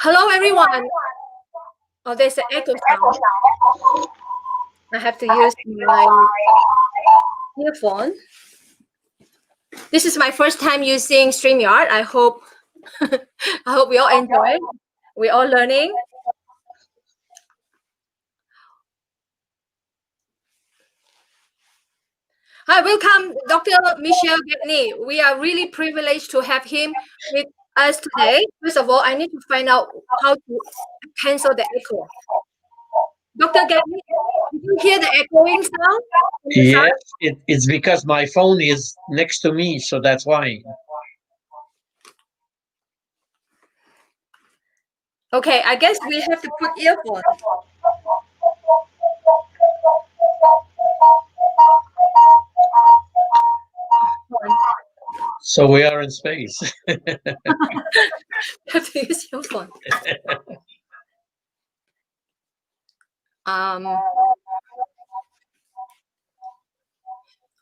Hello, everyone. Oh, there's an echo sound. I have to use my earphone. This is my first time using StreamYard. I hope we all enjoy. We're all learning. Hi, welcome, Dr. Michel Gagné. We are really privileged to have him with us today. First of all, I need to find out how to cancel the echo. Dr. Gagné, did you hear the echoing sound? Yes, it's because my phone is next to me, so that's why. Okay, I guess we have to put earphones. So we are in space. Have to use your phone.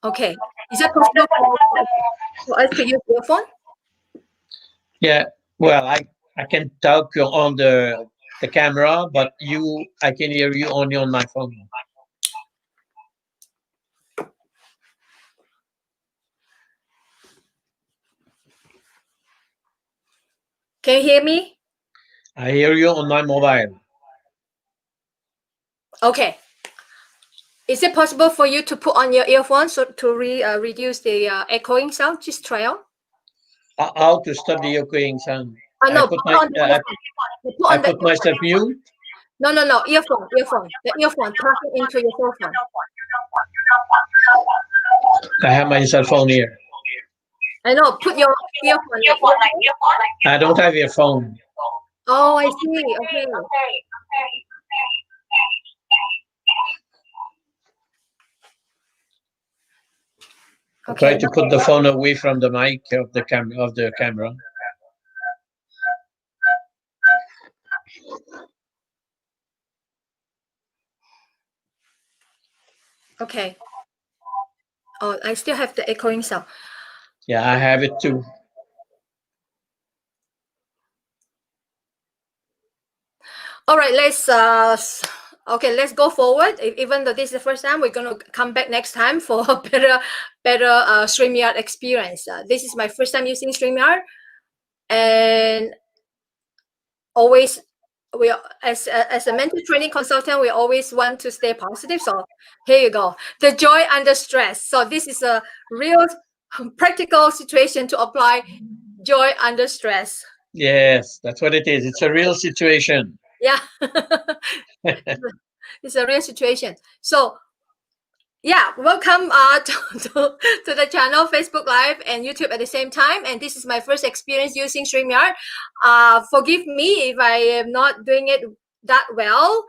Okay, is that possible for us to use your phone? Yeah, well, I can talk on the camera, but I can hear you only on my phone. Can you hear me? I hear you on my mobile. Okay. Is it possible for you to put on your earphones so to reduce the echoing sound? Just try out. How to stop the echoing sound? No, I put myself mute. No, earphone. The earphone, plug it into your cell phone. I have my cell phone here. I know, put your earphone. I don't have your phone. Oh, I see. Okay. Try to put the phone away from the mic of the camera. Okay. Oh, I still have the echoing sound. Yeah, I have it too. All right, let's go forward. Even though this is the first time, we're gonna come back next time for a better StreamYard experience. This is my first time using StreamYard, and always as a mental training consultant, we always want to stay positive. So here you go, the joy under stress. So this is a real practical situation to apply joy under stress. Yes, that's what it is. It's a real situation. Yeah. It's a real situation. So yeah, welcome to the channel, Facebook Live and YouTube at the same time. And this is my first experience using StreamYard. Forgive me if I am not doing it that well.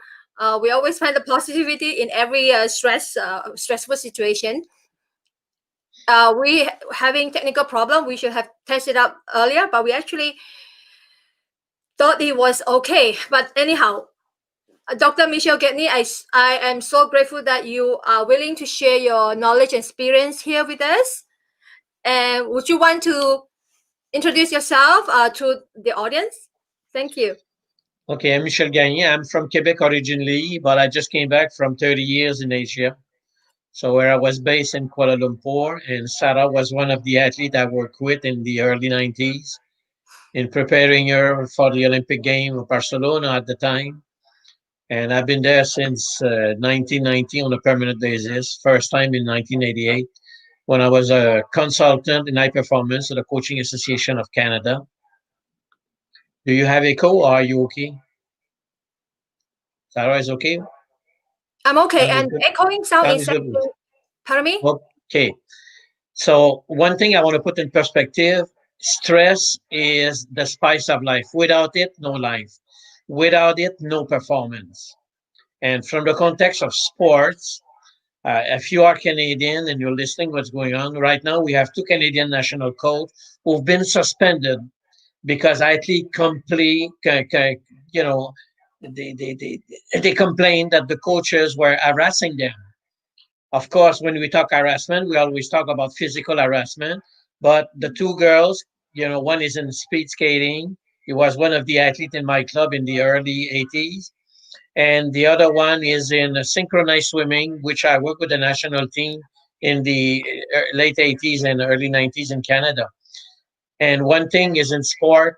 We always find the positivity in every stressful situation. We having technical problem. We should have tested out earlier, but we actually thought it was okay. But anyhow, Dr. Michel Gagné, I am so grateful that you are willing to share your knowledge and experience here with us. And would you want to introduce yourself to the audience? Thank you. Okay, I'm Michel Gagne. I'm from Quebec originally, but I just came back from 30 years in Asia. So where I was based in Kuala Lumpur, and Sarah was one of the athletes I worked with in the early 90s in preparing her for the Olympic Games of Barcelona at the time. And I've been there since 1990 on a permanent basis, first time in 1988 when I was a consultant in high performance at the Coaching Association of Canada. Do you have echo or are you okay? Sarah is okay? I'm okay. And echoing sound is pardon me? Okay. So one thing I want to put in perspective, stress is the spice of life. Without it, no life. Without it, no performance. And from the context of sports, if you are Canadian and you're listening what's going on right now, we have two Canadian national coach who've been suspended because athletes they complained that the coaches were harassing them. Of course, when we talk harassment, we always talk about physical harassment. But the two girls, one is in speed skating He was one of the athletes in my club in the early 80s. And the other one is in synchronized swimming, which I work with the national team in the late 80s and early 90s in Canada. And one thing is in sport,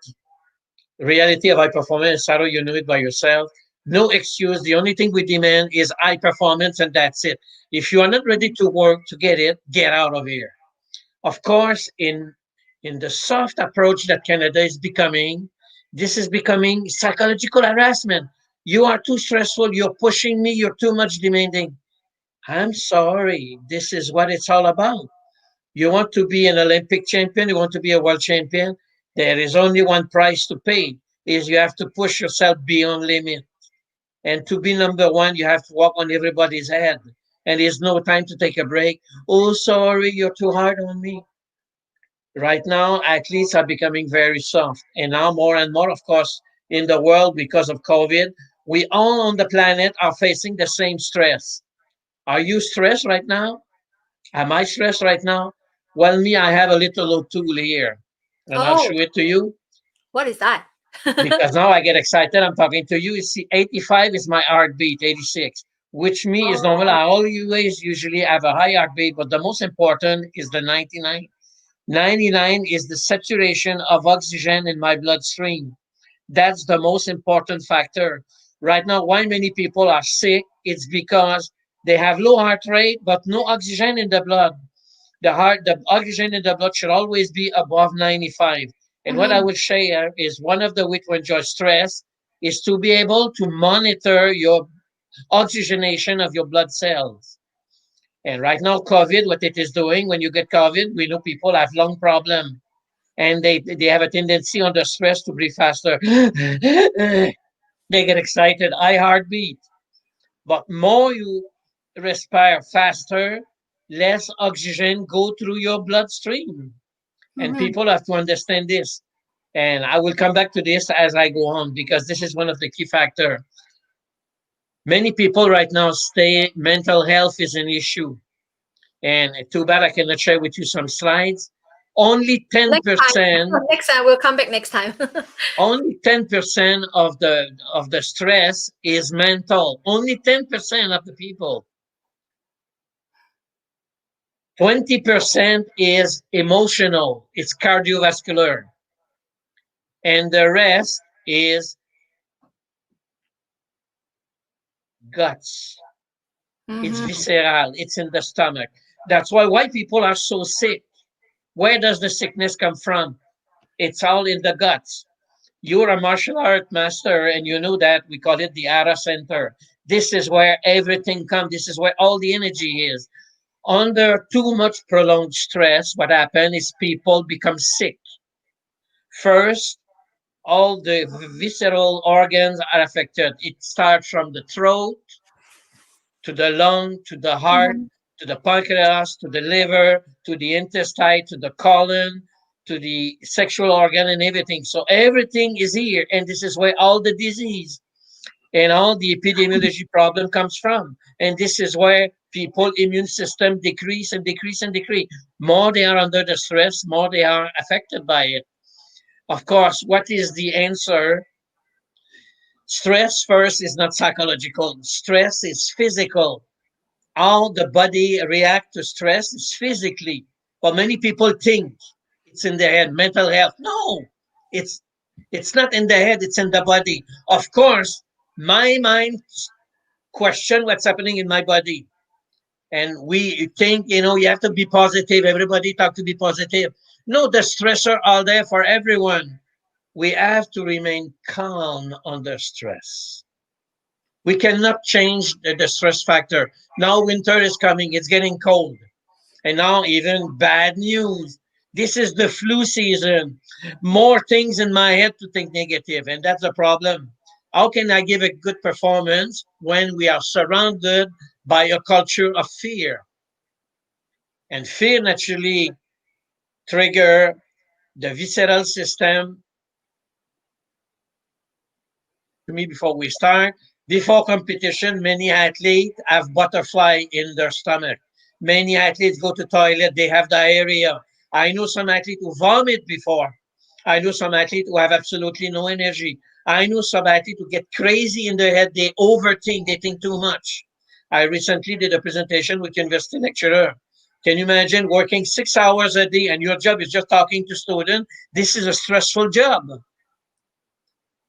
reality of high performance, Sarah, you know it by yourself. No excuse. The only thing we demand is high performance, and that's it. If you are not ready to work to get it, get out of here. Of course, in the soft approach that Canada is becoming, this is becoming psychological harassment. You are too stressful. You're pushing me. You're too much demanding. I'm sorry. This is what it's all about. You want to be an Olympic champion, you want to be a world champion, there is only one price to pay, is you have to push yourself beyond limit. And to be number one, you have to walk on everybody's head. And there's no time to take a break. Oh, sorry, you're too hard on me. Right now, athletes are becoming very soft. And now more and more, of course, in the world because of COVID, we all on the planet are facing the same stress. Are you stressed right now? Am I stressed right now? Well, me, I have a little tool here, and I'll Oh, show it to you what is that? because now I get excited. I'm talking to you. You see, 85 is my heartbeat, 86, which me is normal. Oh. I always usually have a high heartbeat, but the most important is the 99. 99 is the saturation of oxygen in my bloodstream. That's the most important factor. Right now, why many people are sick? It's because they have low heart rate, but no oxygen in the blood. The oxygen in the blood should always be above 95. And what I Mhm. will share is one of the way to enjoy stress is to be able to monitor your oxygenation of your blood cells. And right now, COVID, what it is doing, when you get COVID, we know people have lung problem and they have a tendency under stress to breathe faster. They get excited, high heartbeat. But more you respire faster, less oxygen go through your bloodstream. And Mhm. people have to understand this. And I will come back to this as I go on because this is one of the key factors. Many people right now say mental health is an issue. And too bad I cannot share with you some slides. Only Next time. 10%, Next time we'll come back next time. only 10% of the stress is mental. Only 10% of the people. 20% is emotional, it's cardiovascular, and the rest is guts. It's Mhm. visceral, it's in the stomach. That's why people are so sick. Where does the sickness come from? It's all in the guts. You're a martial art master, and you know that we call it the Ara Center. This is where everything comes. This is where all the energy is. Under too much prolonged stress, what happens is people become sick. First, all the visceral organs are affected. It starts from the throat to the lung, to the heart, Mhm. to the pancreas, to the liver, to the intestine, to the colon, to the sexual organ and everything. So everything is here. And this is where all the disease and all the epidemiology problem comes from. And this is where people immune system decrease and decrease and decrease. More they are under the stress, more they are affected by it. Of course, what is the answer? Stress first is not psychological. Stress is physical. How the body react to stress is physically. But many people think it's in their head, mental health. No, it's it's not in the head, it's in the body. Of course, my mind question what's happening in my body. And we think, you have to be positive. Everybody talk to be positive. No, the stressor are there for everyone. We have to remain calm under stress. We cannot change the stress factor. Now winter is coming, it's getting cold. And now even bad news. This is the flu season. More things in my head to think negative, and that's a problem. How can I give a good performance when we are surrounded by a culture of fear? And fear naturally trigger the visceral system. To me, before we start, before competition, many athletes have butterfly in their stomach. Many athletes go to toilet, they have diarrhea. I know some athletes who vomit before. I know some athletes who have absolutely no energy. I know some athletes who get crazy in their head. They overthink. They think too much. I recently did a presentation with university lecturer. Can you imagine working 6 hours a day and your job is just talking to students? This is a stressful job.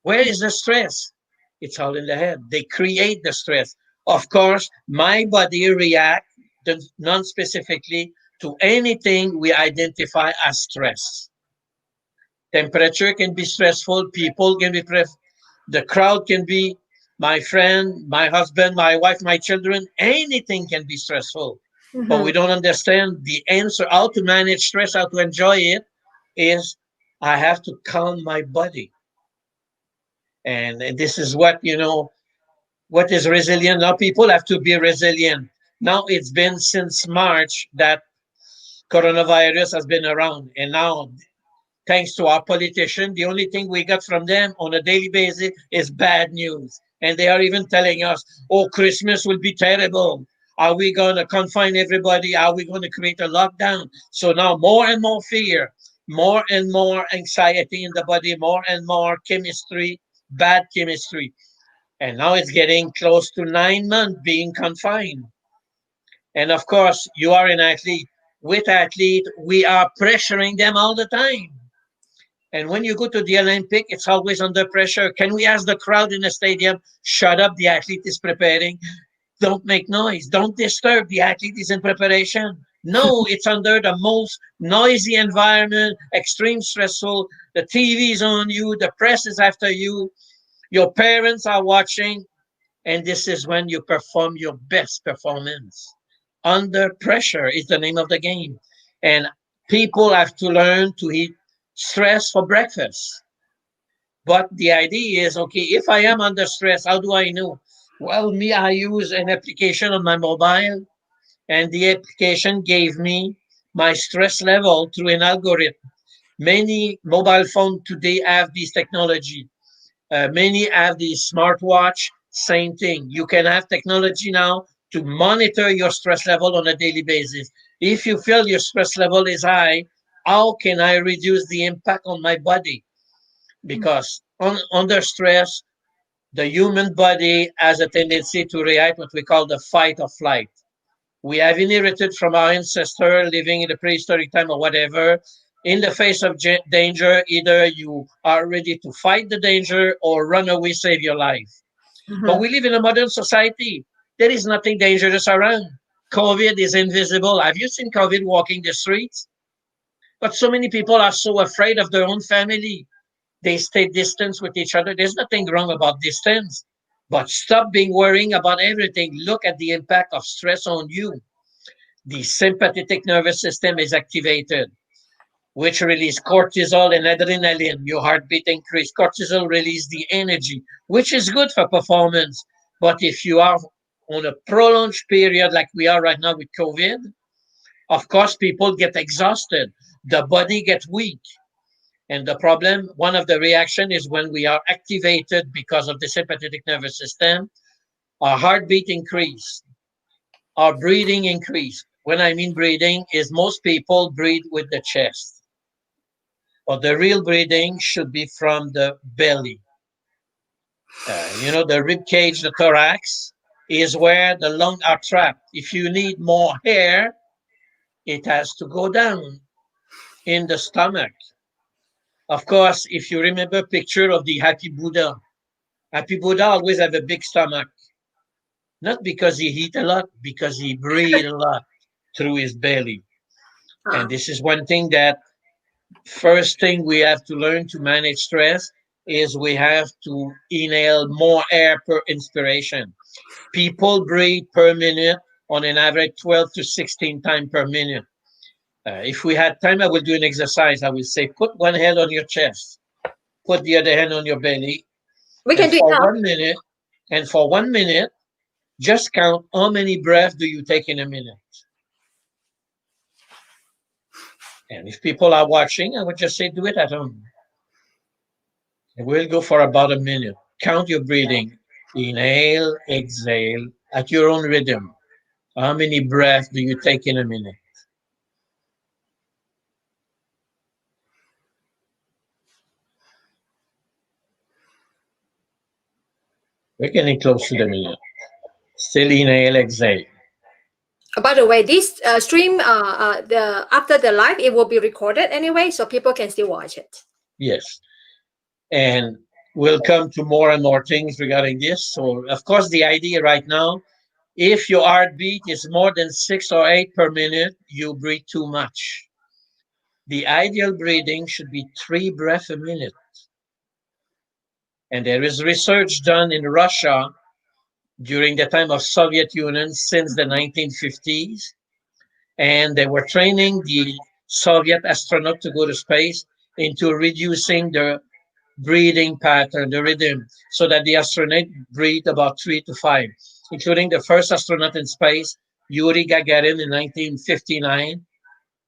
Where is the stress? It's all in the head. They create the stress. Of course, my body reacts non-specifically to anything we identify as stress. Temperature can be stressful. People can be the crowd can be, my friend, my husband, my wife, my children. Anything can be stressful. But we don't understand the answer. How to manage stress, how to enjoy it is I have to calm my body. And this is what, what is resilient. Now people have to be resilient. Now it's been since March that coronavirus has been around. And now, thanks to our politicians, the only thing we got from them on a daily basis is bad news. And they are even telling us, oh, Christmas will be terrible. Are we going to confine everybody? Are we going to create a lockdown? So now more and more fear, more and more anxiety in the body, more and more chemistry, bad chemistry. And now it's getting close to 9 months being confined. And of course, you are an athlete. With athlete, we are pressuring them all the time. And when you go to the Olympic, it's always under pressure. Can we ask the crowd in the stadium, shut up, the athlete is preparing. Don't make noise. Don't disturb, the athlete is in preparation. No, it's under the most noisy environment, extreme stressful. The TV is on you, the press is after you, your parents are watching, and this is when you perform your best performance. Under pressure is the name of the game. And people have to learn to eat stress for breakfast. But the idea is, okay, if I am under stress, how do I know? Well, me, I use an application on my mobile, and the application gave me my stress level through an algorithm. Many mobile phones today have this technology. Many have the smartwatch, same thing. You can have technology now to monitor your stress level on a daily basis. If you feel your stress level is high, how can I reduce the impact on my body? Because under stress, the human body has a tendency to react what we call the fight or flight. We have inherited from our ancestor living in the prehistoric time or whatever. In the face of danger, either you are ready to fight the danger or run away, save your life. But we live in a modern society. There is nothing dangerous around. COVID is invisible. Have you seen COVID walking the streets? But so many people are so afraid of their own family. They stay distance with each other. There's nothing wrong about distance. But stop being worrying about everything. Look at the impact of stress on you. The sympathetic nervous system is activated, which release cortisol and adrenaline. Your heartbeat increase. Cortisol release the energy, which is good for performance. But if you are on a prolonged period like we are right now with COVID, of course, people get exhausted. The body gets weak. And the problem, one of the reaction is when we are activated because of the sympathetic nervous system, our heartbeat increase, our breathing increase. When I mean breathing is most people breathe with the chest. But the real breathing should be from the belly. The rib cage, the thorax, is where the lungs are trapped. If you need more air, it has to go down in the stomach. Of course, if you remember picture of the happy Buddha always have a big stomach. Not because he eat a lot, because he breathe a lot through his belly. And this is one thing that first thing we have to learn to manage stress is we have to inhale more air per inspiration. People breathe per minute on an average 12 to 16 times per minute. If we had time, I will do an exercise. I will say, put one hand on your chest, put the other hand on your belly, We can and do it for now. 1 minute, just count how many breaths do you take in a minute. And if people are watching, I would just say, do it at home. And we'll go for about a minute. Count your breathing. Inhale, exhale at your own rhythm. How many breaths do you take in a minute? We're getting close to the minute. Still inhale, exhale. By the way, this stream, the after the live, it will be recorded anyway, so people can still watch it. Yes. And we'll come to more and more things regarding this. So, of course, the idea right now, if your heartbeat is more than 6 or 8 per minute, you breathe too much. The ideal breathing should be 3 breaths a minute. And there is research done in Russia during the time of Soviet Union since the 1950s. And they were training the Soviet astronaut to go to space into reducing the breathing pattern, the rhythm, so that the astronaut breathed about 3 to 5, including the first astronaut in space, Yuri Gagarin in 1959,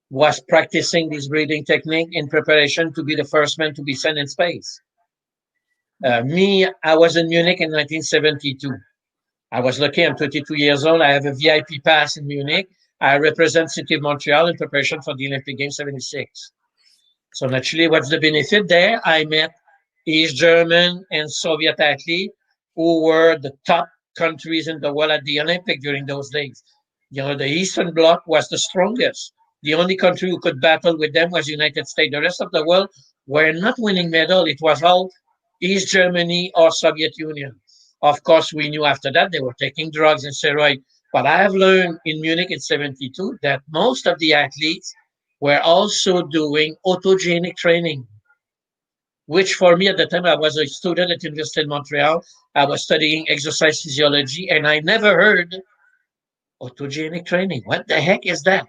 was practicing this breathing technique in preparation to be the first man to be sent in space. I was in Munich in 1972. I was lucky, I'm 22 years old. I have a VIP pass in Munich. I represent City of Montreal in preparation for the Olympic Games 76. So naturally, what's the benefit there? I met East German and Soviet athletes who were the top countries in the world at the Olympic during those days. You know, the Eastern Bloc was the strongest. The only country who could battle with them was the United States. The rest of the world were not winning medal. It was all East Germany or Soviet Union. Of course, we knew after that they were taking drugs and steroids. But I have learned in Munich in 72 that most of the athletes were also doing autogenic training, which for me at the time, I was a student at University of Montreal. I was studying exercise physiology, and I never heard autogenic training. What the heck is that?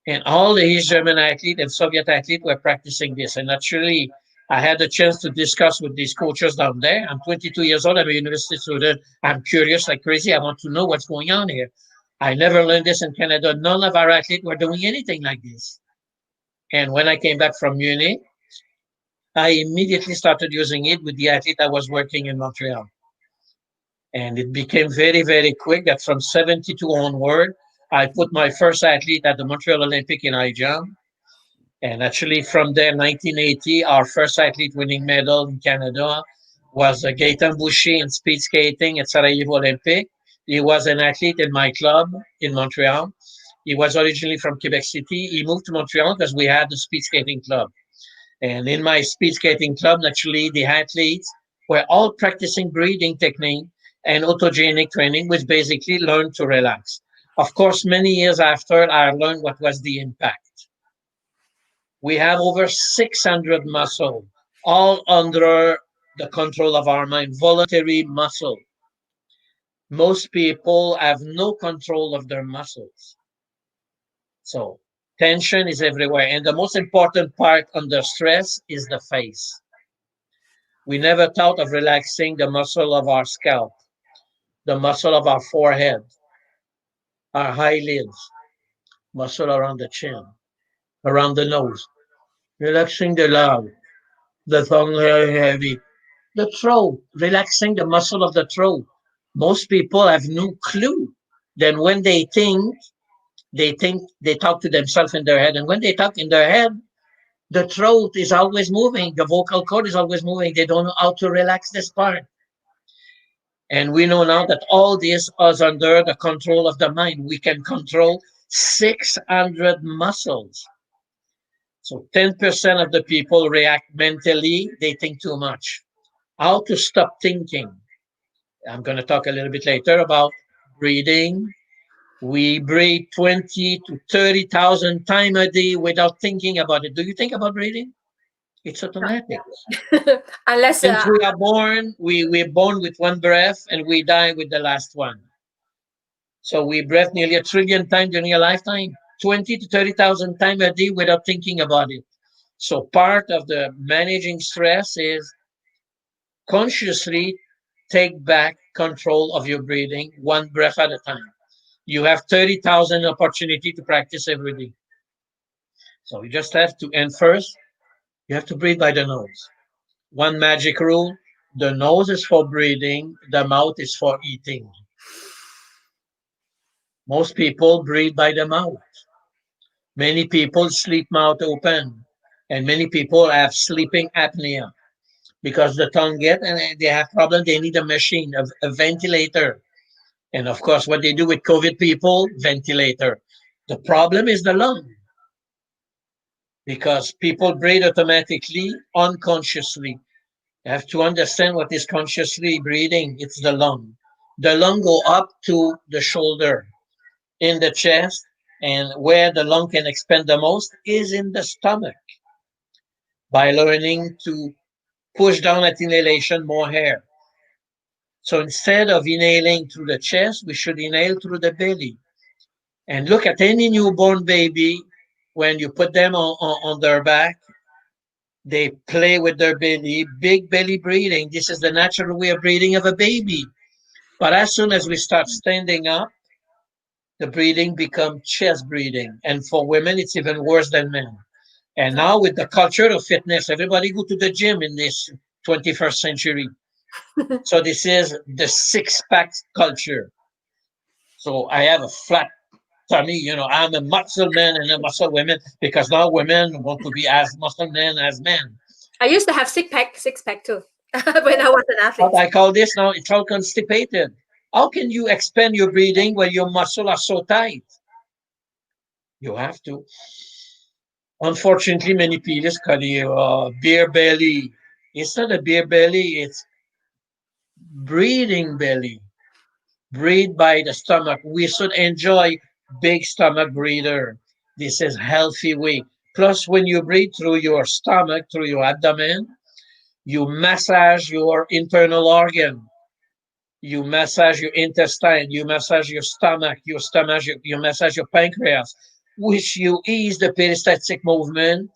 And all the East German athletes and Soviet athletes were practicing this. And naturally, I had a chance to discuss with these coaches down there. I'm 22 years old. I'm a university student. I'm curious like crazy. I want to know what's going on here. I never learned this in Canada. None of our athletes were doing anything like this. And when I came back from Munich, I immediately started using it with the athlete I was working in Montreal. And it became very, very quick that from 72 onward, I put my first athlete at the Montreal Olympic in high jump. And actually, from there, 1980, our first athlete winning medal in Canada was Gaétan Boucher in speed skating at Sarajevo Olympic. He was an athlete in my club in Montreal. He was originally from Quebec City. He moved to Montreal because we had the speed skating club. And in my speed skating club, naturally, the athletes were all practicing breathing technique and autogenic training, which basically learned to relax. Of course, many years after, I learned what was the impact. We have over 600 muscles, all under the control of our mind, voluntary muscle. Most people have no control of their muscles. So tension is everywhere. And the most important part under stress is the face. We never thought of relaxing the muscle of our scalp, the muscle of our forehead, our eyelids, muscle around the chin, around the nose, relaxing the lung, the tongue very heavy, the throat, relaxing the muscle of the throat. Most people have no clue. Then when they think they talk to themselves in their head. And when they talk in their head, the throat is always moving, the vocal cord is always moving. They don't know how to relax this part. And we know now that all this is under the control of the mind. We can control 600 muscles. So 10% of the people react mentally, they think too much. How to stop thinking? I'm going to talk a little bit later about breathing. We breathe 20 to 30,000 times a day without thinking about it. Do you think about breathing? It's automatic. Unless Since we are born, we're born with one breath and we die with the last one. So we breathe nearly 1 trillion times during a lifetime, 20 to 30,000 times a day without thinking about it. So part of the managing stress is consciously take back control of your breathing one breath at a time. You have 30,000 opportunity to practice every day. So you just have to, and first, you have to breathe by the nose. One magic rule, the nose is for breathing, the mouth is for eating. Most people breathe by the mouth. Many people sleep mouth open, and many people have sleeping apnea. because the tongue get and they have problem. They need a machine, a ventilator. And of course, what they do with COVID people, ventilator. The problem is the lung because people breathe automatically, unconsciously. You have to understand what is consciously breathing. It's the lung. The lung go up to the shoulder, in the chest, and where the lung can expand the most is in the stomach. By learning to push down at inhalation more air. So instead of inhaling through the chest, we should inhale through the belly. And look at any newborn baby, when you put them on their back, they play with their belly, big belly breathing. This is the natural way of breathing of a baby. But as soon as we start standing up, the breathing becomes chest breathing. And for women, it's even worse than men. And now with the culture of fitness, everybody go to the gym in this 21st century. So this is the six-pack culture. So I have a flat tummy, I'm a muscle man and a muscle woman because now women want to be as muscle men as men. I used to have six pack too when I was an athlete. What I call this now, it's all constipated. How can you expand your breathing when your muscles are so tight? You have to. Unfortunately, many people call it beer belly. It's not a beer belly, it's breathing belly. Breathe by the stomach. We should enjoy big stomach breather. This is healthy way. Plus, when you breathe through your stomach, through your abdomen, you massage your internal organ. You massage your intestine. You massage your stomach. You massage your pancreas, which you ease the peristaltic movement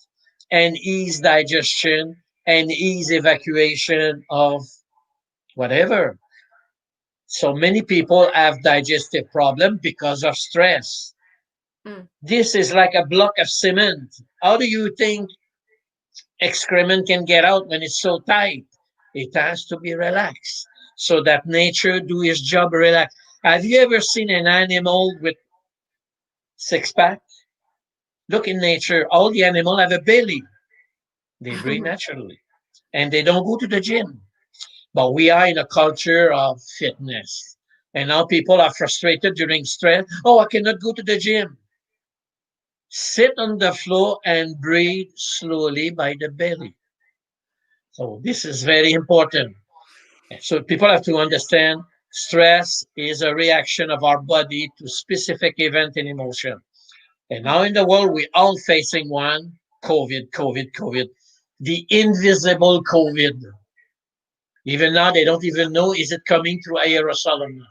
and ease digestion and ease evacuation of whatever. So many people have digestive problem because of stress. Mm. This is like a block of cement. How do you think excrement can get out when it's so tight? It has to be relaxed so that nature do its job relax. Have you ever seen an animal with six pack? Look in nature, all the animals have a belly. They breathe naturally and they don't go to the gym. But we are in a culture of fitness. And now people are frustrated during stress. Oh, I cannot go to the gym. Sit on the floor and breathe slowly by the belly. So this is very important. So people have to understand stress is a reaction of our body to specific event and emotion. And now in the world, we're all facing one, COVID, COVID, COVID, the invisible COVID. Even now, they don't even know, is it coming through aerosol or not?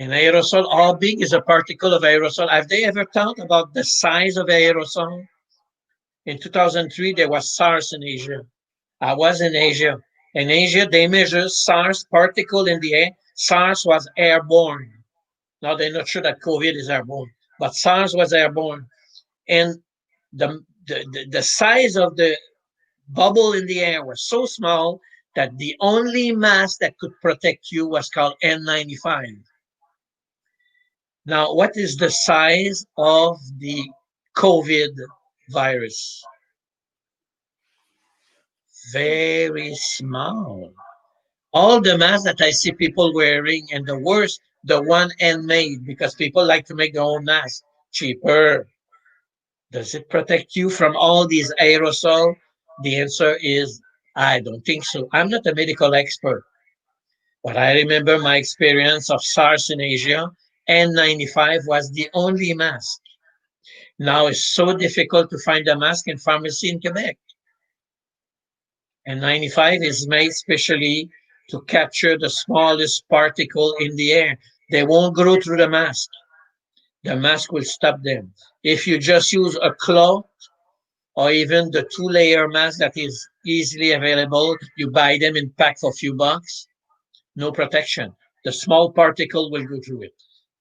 And aerosol, how big is a particle of aerosol? Have they ever thought about the size of aerosol? In 2003, there was SARS in Asia. I was in Asia. In Asia, they measured SARS particle in the air. SARS was airborne. Now they're not sure that COVID is airborne, but SARS was airborne. And the size of the bubble in the air was so small that the only mask that could protect you was called N95. Now, what is the size of the COVID virus? Very small. All the masks that I see people wearing, and the worst, the one handmade, because people like to make their own mask cheaper. Does it protect you from all these aerosol? The answer is I don't think so. I'm not a medical expert, but I remember my experience of SARS in Asia. N95 was the only mask. Now it's so difficult to find a mask in pharmacy in Quebec. And 95 is made specially to capture the smallest particle in the air. They won't grow through the mask. The mask will stop them. If you just use a cloth or even the two-layer mask that is easily available, you buy them in pack for a few bucks, no protection. The small particle will go through it.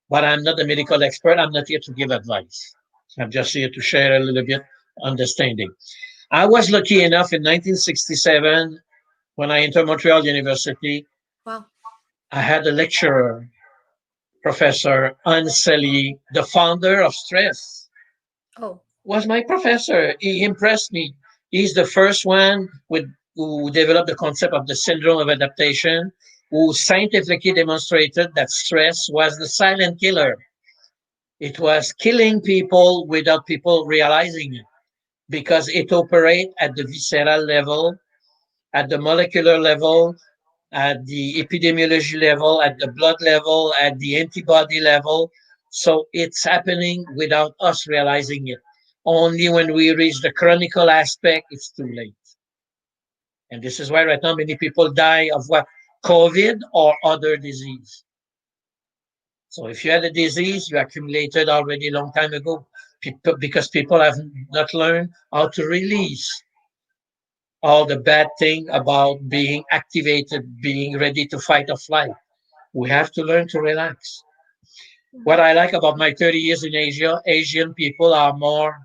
But I'm not a medical expert. I'm not here to give advice. I'm just here to share a little bit understanding. I was lucky enough in 1967 when I entered Montreal University. Wow. I had a lecturer, Professor Anseli, the founder of stress, Oh. was my professor. He impressed me. He's the first one who developed the concept of the syndrome of adaptation, who scientifically demonstrated that stress was the silent killer. It was killing people without people realizing it because it operates at the visceral level, at the molecular level, at the epidemiology level, at the blood level, at the antibody level. So it's happening without us realizing it. Only when we reach the chronicle aspect, it's too late. And this is why right now many people die of what? COVID or other disease. So if you had a disease, you accumulated already a long time ago because people have not learned how to release all the bad thing about being activated, being ready to fight or flight. We have to learn to relax. What I like about my 30 years in Asia, Asian people are more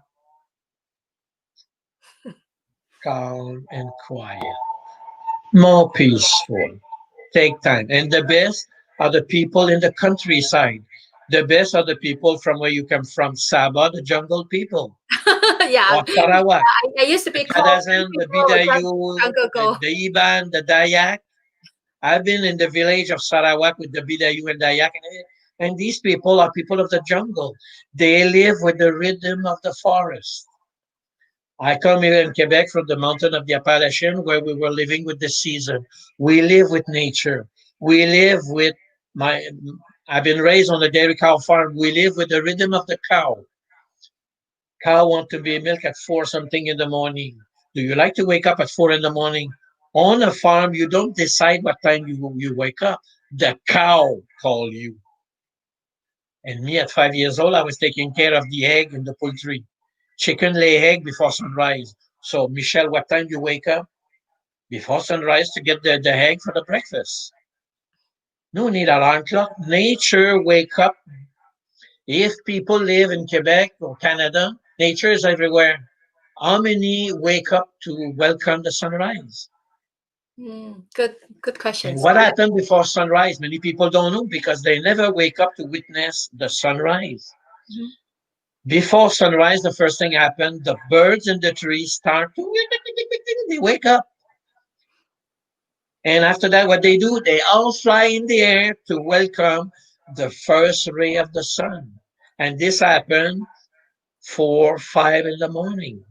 calm and quiet, more peaceful. Take time. And the best are the people in the countryside. The best are the people from where you come from, Sabah, the jungle people, Yeah, or Sarawak, I used to the be called Kadazan, the jungle Bidayu, jungle girl. the Iban, the Dayak. I've been in the village of Sarawak with the Bidayu and Dayak, and these people are people of the jungle. They live with the rhythm of the forest. I come here in Quebec from the mountain of the Appalachian where we were living with the season. We live with nature. We live with my, I've been raised on a dairy cow farm. We live with the rhythm of the cow. Cow want to be milk at 4 something in the morning. Do you like to wake up at 4 in the morning? On a farm, you don't decide what time you wake up. The cow call you. And me at 5 years old, I was taking care of the egg in the poultry. Chicken lay egg before sunrise. So, Michel, what time do you wake up? Before sunrise to get the egg for the breakfast. No need alarm clock. Nature wake up. If people live in Quebec or Canada, nature is everywhere. How many wake up to welcome the sunrise? Good And questions. what happened before sunrise? Many people don't know because they never wake up to witness the sunrise. Mhm. Before sunrise, the first thing happened, the birds in the trees start to, they wake up. And after that, what they do, they all fly in the air to welcome the first ray of the sun. And this happened 4, 5 in the morning.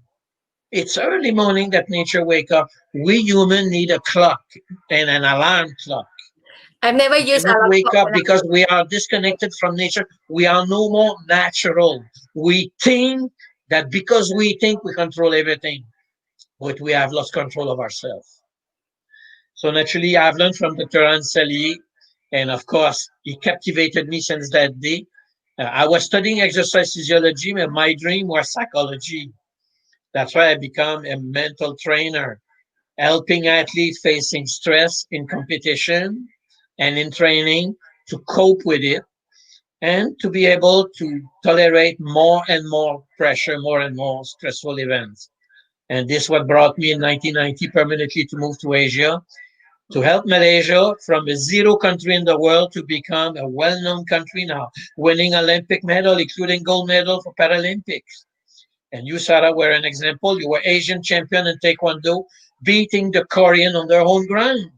It's early morning that nature wake up. We human need a clock and an alarm clock. I've never We used cannot alarm wake clock up when because we are disconnected from nature. We are no more natural. We think that because we think we control everything, but we have lost control of ourselves. So naturally, I've learned from Dr. Anseli, and of course, he captivated me since that day. I was studying exercise physiology, and my dream was psychology. That's why I become a mental trainer, helping athletes facing stress in competition and in training to cope with it and to be able to tolerate more and more pressure, more and more stressful events. And this what brought me in 1990 permanently to move to Asia to help Malaysia from a zero country in the world to become a well-known country now, winning Olympic medal, including gold medal for Paralympics. And you, Sarah, were an example. You were Asian champion in Taekwondo, beating the Korean on their home ground,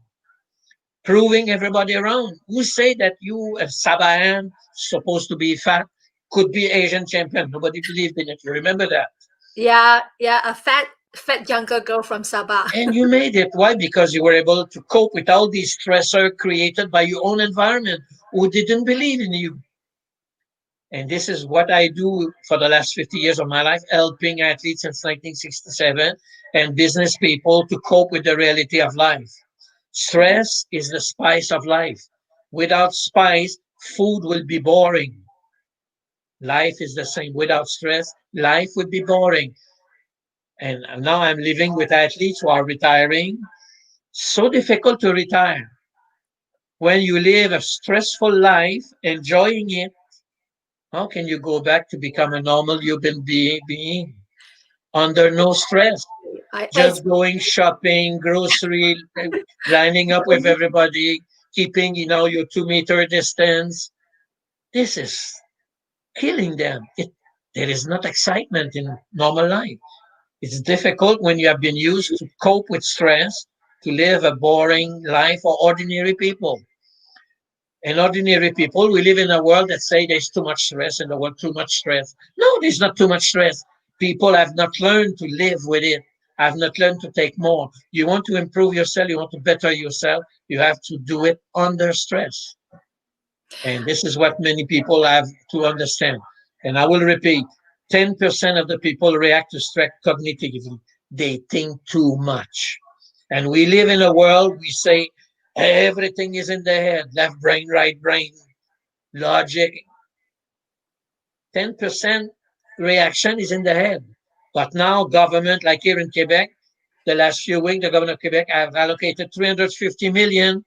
proving everybody around. Who say that you, a Sabahan, supposed to be fat, could be Asian champion? Nobody believed in it. You remember that? Yeah, yeah, a fat younger girl from Sabah. And you made it. Why? Because you were able to cope with all these stressors created by your own environment who didn't believe in you. And this is what I do for the last 50 years of my life, helping athletes since 1967 and business people to cope with the reality of life. Stress is the spice of life. Without spice, food will be boring. Life is the same. Without stress, life would be boring. And now I'm living with athletes who are retiring. So difficult to retire. When you live a stressful life, enjoying it, how can you go back to become a normal human being under no stress? I Just going shopping, grocery, lining up with everybody, keeping, your 2 meter distance. This is killing them. There is not excitement in normal life. It's difficult when you have been used to cope with stress, to live a boring life for ordinary people. And ordinary people, we live in a world that say there's too much stress in the world, too much stress. No, there's not too much stress. People have not learned to live with it, have not learned to take more. You want to improve yourself, you want to better yourself, you have to do it under stress. And this is what many people have to understand. And I will repeat, 10% of the people react to stress cognitively. They think too much. And we live in a world, we say everything is in the head, left brain, right brain, logic. 10% reaction is in the head. But now government, like here in Quebec, the last few weeks, the government of Quebec have allocated 350 million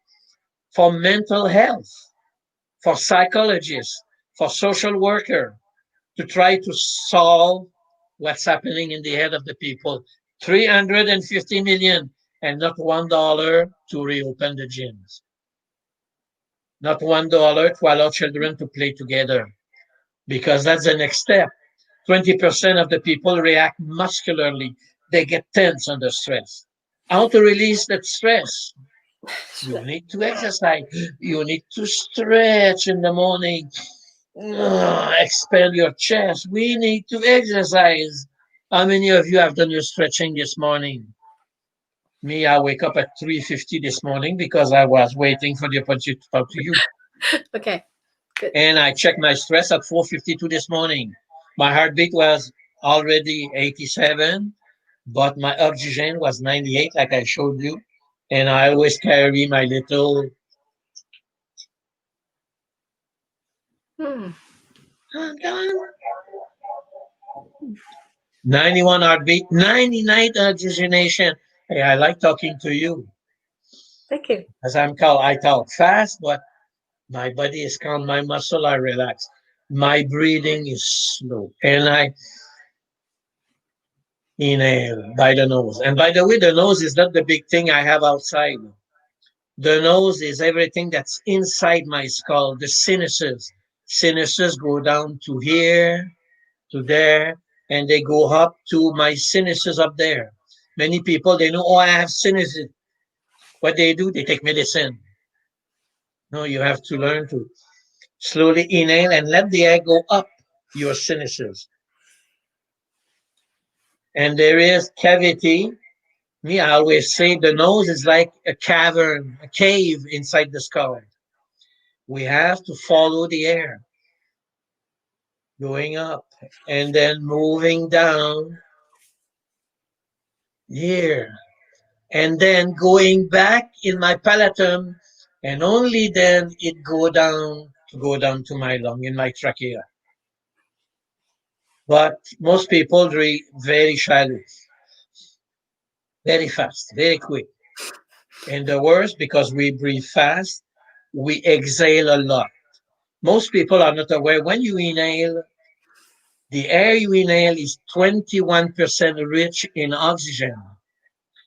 for mental health, for psychologists, for social worker, to try to solve what's happening in the head of the people. 350 million and not $1 to reopen the gyms. Not $1 to allow children to play together, because that's the next step. 20% of the people react muscularly. They get tense under stress. How to release that stress? You need to exercise. You need to stretch in the morning. Expel your chest. We need to exercise. How many of you have done your stretching this morning? Me, I wake up at 3:50 this morning because I was waiting for the opportunity to talk to you. Okay. Good. And I checked my stress at 4:52 this morning. My heartbeat was already 87, but my oxygen was 98, like I showed you. And I always carry my little Hmm. 91 heartbeat, 99 oxygenation. Hey, I like talking to you. Thank you. As I'm called, I talk fast, but my body is calm, my muscle are relaxed. My breathing is slow. And I inhale by the nose. And by the way, the nose is not the big thing I have outside. The nose is everything that's inside my skull, the sinuses. Sinuses go down to here, to there, and they go up to my sinuses up there. Many people, they know, oh, I have sinuses. What they do, they take medicine. No, you have to learn to slowly inhale and let the air go up your sinuses. And there is cavity. Me, I always say the nose is like a cavern, a cave inside the skull. We have to follow the air going up and then moving down here and then going back in my palatum, and only then it go down to my lung in my trachea. But most people breathe very shallow, very fast, very quick. And the worst, because we breathe fast, we exhale a lot. Most people are not aware when you inhale, the air you inhale is 21% rich in oxygen.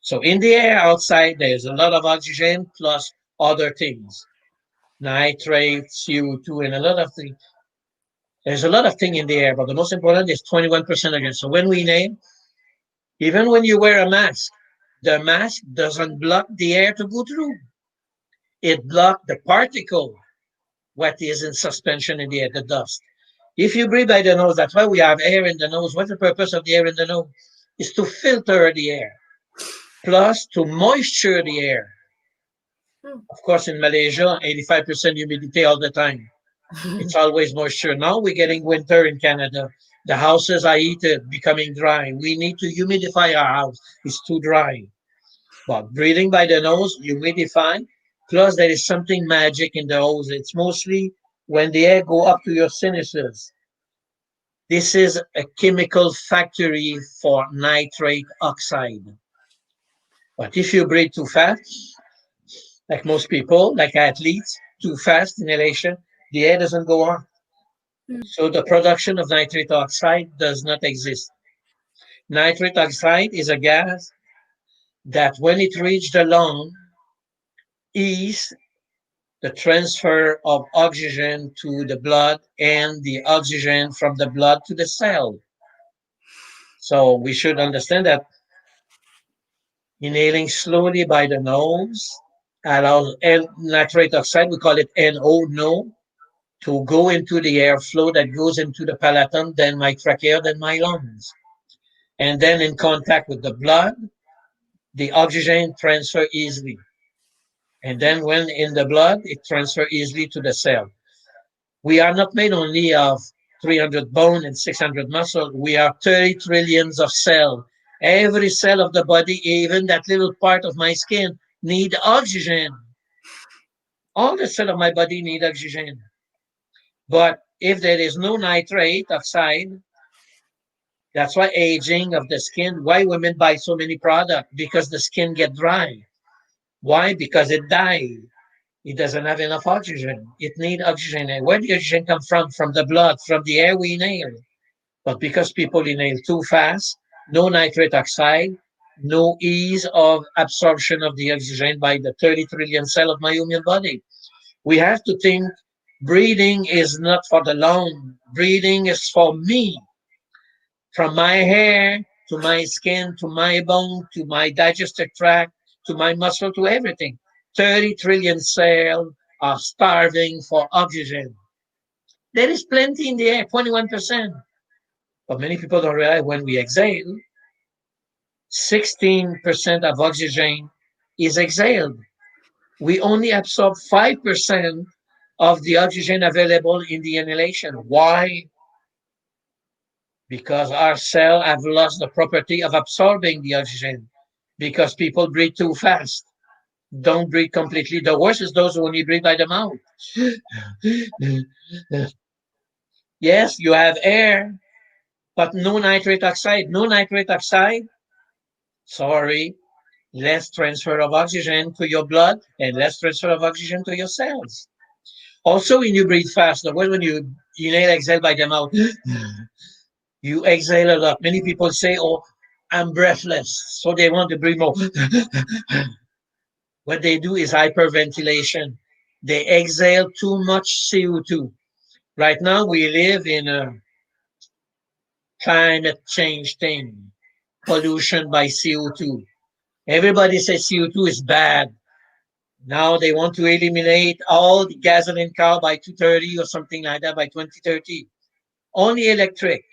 So in the air outside, there's a lot of oxygen plus other things, nitrate, CO2, and a lot of things. There's a lot of things in the air, but the most important is 21% again. So when we inhale, even when you wear a mask, the mask doesn't block the air to go through. It blocks the particle, what is in suspension in the air, the dust. If you breathe by the nose, that's why we have air in the nose. What's the purpose of the air in the nose? Is to filter the air, plus to moisture the air. Hmm. Of course, in Malaysia, 85% humidity all the time. It's always moisture. Now we're getting winter in Canada. The houses are heated, becoming dry. We need to humidify our house. It's too dry. But breathing by the nose, humidify. Plus, there is something magic in the nose. It's mostly when the air go up to your sinuses. This is a chemical factory for nitrate oxide. But if you breathe too fast, like most people, like athletes, too fast inhalation, the air doesn't go on. So the production of nitrate oxide does not exist. Nitrate oxide is a gas that when it reaches the lung is the transfer of oxygen to the blood and the oxygen from the blood to the cell. So we should understand that inhaling slowly by the nose allows nitrate oxide, we call it NO, to go into the airflow that goes into the palatum, then my trachea, then my lungs. And then in contact with the blood, the oxygen transfer easily. And then when in the blood, it transfer easily to the cell. We are not made only of 300 bone and 600 muscle. We are 30 trillions of cell. Every cell of the body, even that little part of my skin, need oxygen. All the cells of my body need oxygen. But if there is no nitrate oxide, that's why aging of the skin, why women buy so many products, because the skin get dry. Why? Because it died. It doesn't have enough oxygen. It needs oxygen. And where the oxygen come from? From the blood, from the air we inhale. But because people inhale too fast, no nitrate oxide, no ease of absorption of the oxygen by the 30 trillion cell of my human body. We have to think breathing is not for the lung. Breathing is for me, from my hair to my skin to my bone to my digestive tract to my muscle to everything. 30 trillion cells are starving for oxygen. There is plenty in the air, 21%. But many people don't realize when we exhale, 16% of oxygen is exhaled. We only absorb 5% of the oxygen available in the inhalation. Why? Because our cells have lost the property of absorbing the oxygen because people breathe too fast. Don't breathe completely. The worst is those who only breathe by the mouth. Yes, you have air, but no nitrate oxide. No nitrate oxide. Sorry, less transfer of oxygen to your blood and less transfer of oxygen to your cells. Also, when you breathe fast, the way when you inhale, exhale by the mouth, you exhale a lot. Many people say, "Oh, I'm breathless," so they want to breathe more. What they do is hyperventilation. They exhale too much CO2. Right now, we live in a climate change thing, pollution by CO2. Everybody says CO2 is bad. Now they want to eliminate all the gasoline car by 2030 or something like that by 2030. Only electric.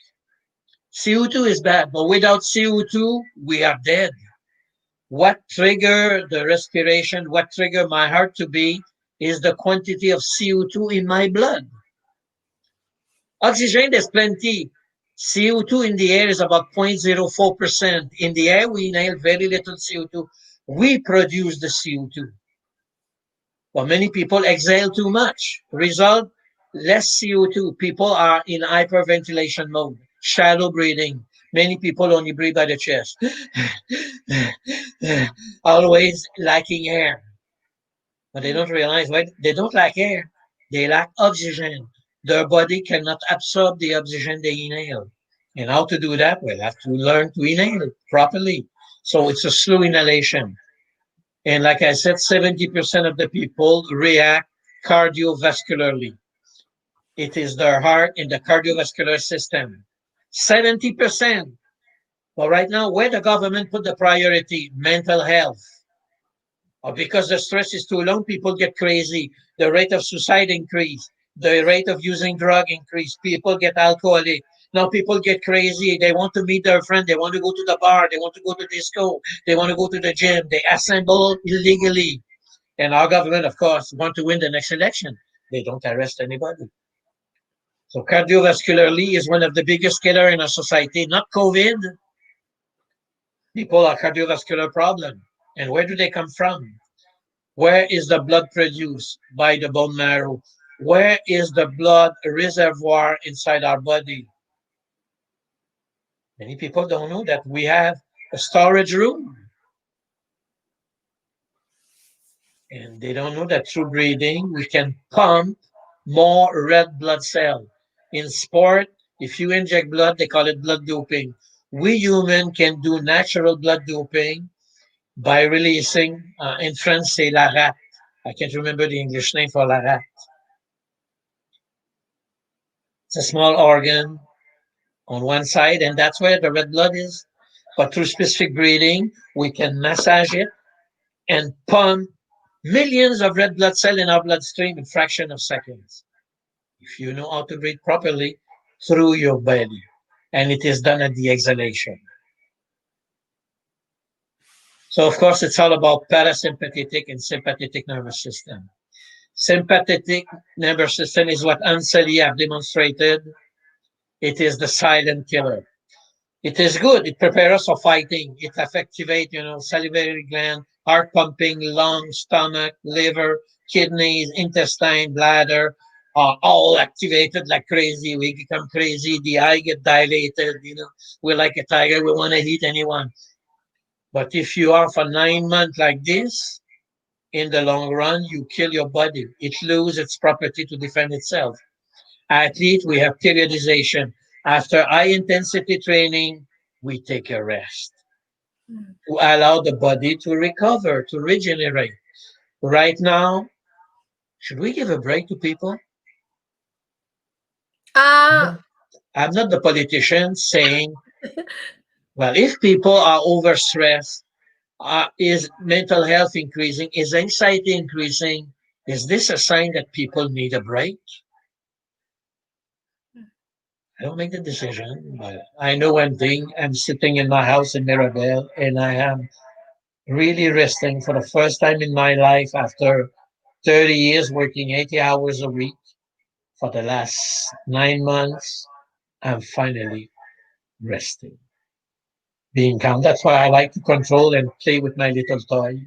CO2 is bad, but without CO2, we are dead. What trigger the respiration, what trigger my heart to beat is the quantity of CO2 in my blood. Oxygen, there's plenty. CO2 in the air is about 0.04%. In the air, we inhale very little CO2. We produce the CO2. But many people exhale too much. Result, less CO2. People are in hyperventilation mode, shallow breathing. Many people only breathe by the chest. Always lacking air. But they don't realize why they don't lack air. They lack oxygen. Their body cannot absorb the oxygen they inhale. And how to do that? We'll have to learn to inhale properly. So it's a slow inhalation. And like I said, 70% of the people react cardiovascularly. It is their heart and the cardiovascular system. 70%. But right now, where the government put the priority, mental health. Or because the stress is too long, people get crazy. The rate of suicide increase. The rate of using drug increase. People get alcoholic. Now people get crazy. They want to meet their friend. They want to go to the bar. They want to go to disco. They want to go to the gym. They assemble illegally. And our government, of course, want to win the next election. They don't arrest anybody. So cardiovascularly is one of the biggest killer in our society. Not COVID. People are cardiovascular problem. And where do they come from? Where is the blood produced? By the bone marrow. Where is the blood reservoir inside our body? Many people don't know that we have a storage room. And they don't know that through breathing, we can pump more red blood cell. In sport, if you inject blood, they call it blood doping. We human can do natural blood doping by releasing, in France, say la rat. I can't remember the English name for la rat. It's a small organ on one side, and that's where the red blood is. But through specific breathing, we can massage it and pump millions of red blood cells in our bloodstream in fraction of seconds. If you know how to breathe properly through your belly, and it is done at the exhalation. So of course, it's all about parasympathetic and sympathetic nervous system. Sympathetic nervous system is what Anseli have demonstrated. It is the silent killer. It is good. It prepares us for fighting. It activates, salivary gland, heart pumping, lungs, stomach, liver, kidneys, intestine, bladder are all activated like crazy. We become crazy. The eye get dilated. We're like a tiger. We want to eat anyone. But if you are for 9 months like this, in the long run, you kill your body. It loses its property to defend itself. Athlete, we have periodization. After high intensity training, we take a rest to allow the body to recover, to regenerate. Right now, should we give a break to people? Uh, I'm not the politician saying, well, if people are overstressed, is mental health increasing? Is anxiety increasing? Is this a sign that people need a break? I don't make the decision, but I know one thing. I'm sitting in my house in Mirabel and I am really resting for the first time in my life after 30 years working 80 hours a week. For the last 9 months, I'm finally resting, being calm. That's why I like to control and play with my little toy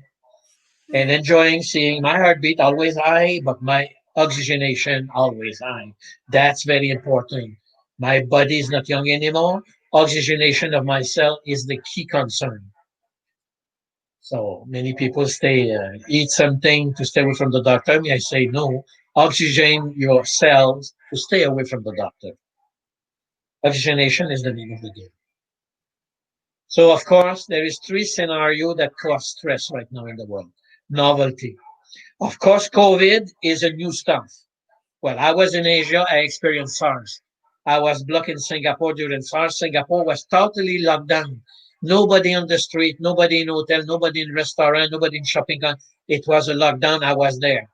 and enjoying seeing my heartbeat always high, but my oxygenation always high. That's very important. My body is not young anymore. Oxygenation of my cell is the key concern. So many people stay, eat something to stay away from the doctor. Me, I say no. Oxygen your cells to stay away from the doctor. Oxygenation is the name of the game. So of course, there is three scenarios that cause stress right now in the world. Novelty. Of course, COVID is a new stuff. Well, I was in Asia, I experienced SARS. I was blocked in Singapore during SARS. Singapore was totally locked down. Nobody on the street, nobody in hotel, nobody in restaurant, nobody in shopping. It was a lockdown. I was there.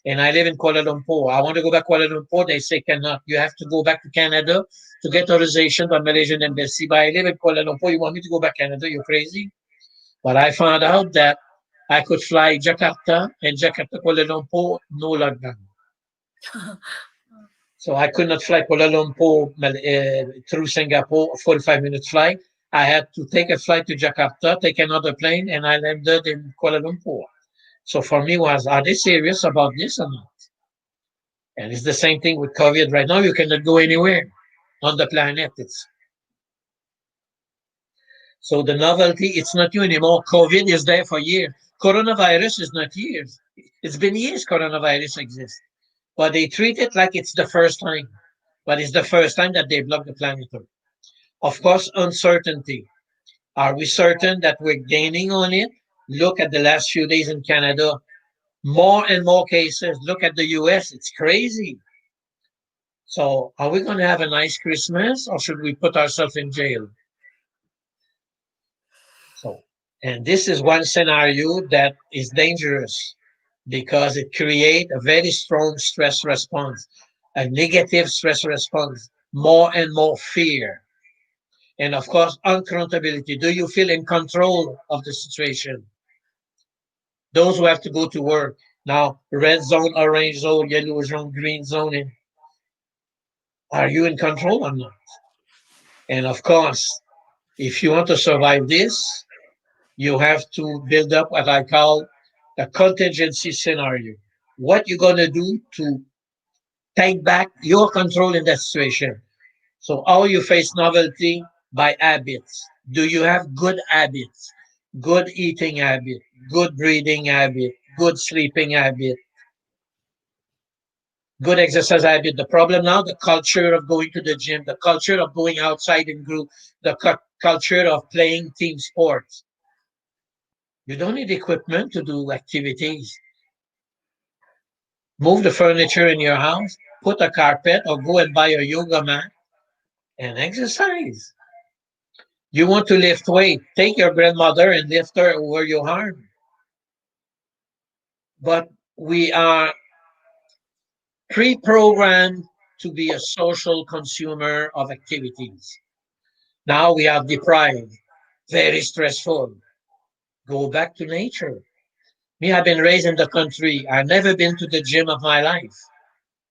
And I live in Kuala Lumpur. I want to go back to Kuala Lumpur. They say cannot. You have to go back to Canada to get authorization by Malaysian embassy. But I live in Kuala Lumpur. You want me to go back to Canada? You're crazy. But I found out that I could fly Jakarta and Jakarta Kuala Lumpur, no lockdown. So I could not fly Kuala Lumpur through Singapore, 45-minute flight. I had to take a flight to Jakarta, take another plane, and I landed in Kuala Lumpur. So for me was, are they serious about this or not? And it's the same thing with COVID right now. You cannot go anywhere on the planet. So the novelty, it's not new anymore. COVID is there for years. Coronavirus is not years. It's been years coronavirus exists. But they treat it like it's the first time. But it's the first time that they block the planet Earth. Of course, uncertainty. Are we certain that we're gaining on it? Look at the last few days in Canada. More and more cases. Look at the US. It's crazy. So are we going to have a nice Christmas or should we put ourselves in jail? So, and this is one scenario that is dangerous because it creates a very strong stress response, a negative stress response, more and more fear. And of course, uncountability. Do you feel in control of the situation? Those who have to go to work now, red zone, orange zone, yellow zone, green zone, and are you in control or not? And of course, if you want to survive this, you have to build up what I call a contingency scenario. What you're going to do to take back your control in that situation. So how you face novelty by habits. Do you have good habits? Good eating habit, good breathing habit, good sleeping habit, good exercise habit. The problem now, the culture of going to the gym, the culture of going outside in group, the culture of playing team sports. You don't need equipment to do activities. Move the furniture in your house, put a carpet, or go and buy a yoga mat and exercise. You want to lift weight, take your grandmother and lift her over your arm. But we are pre-programmed to be a social consumer of activities. Now we are deprived, very stressful. Go back to nature. Me, I've been raised in the country. I've never been to the gym of my life,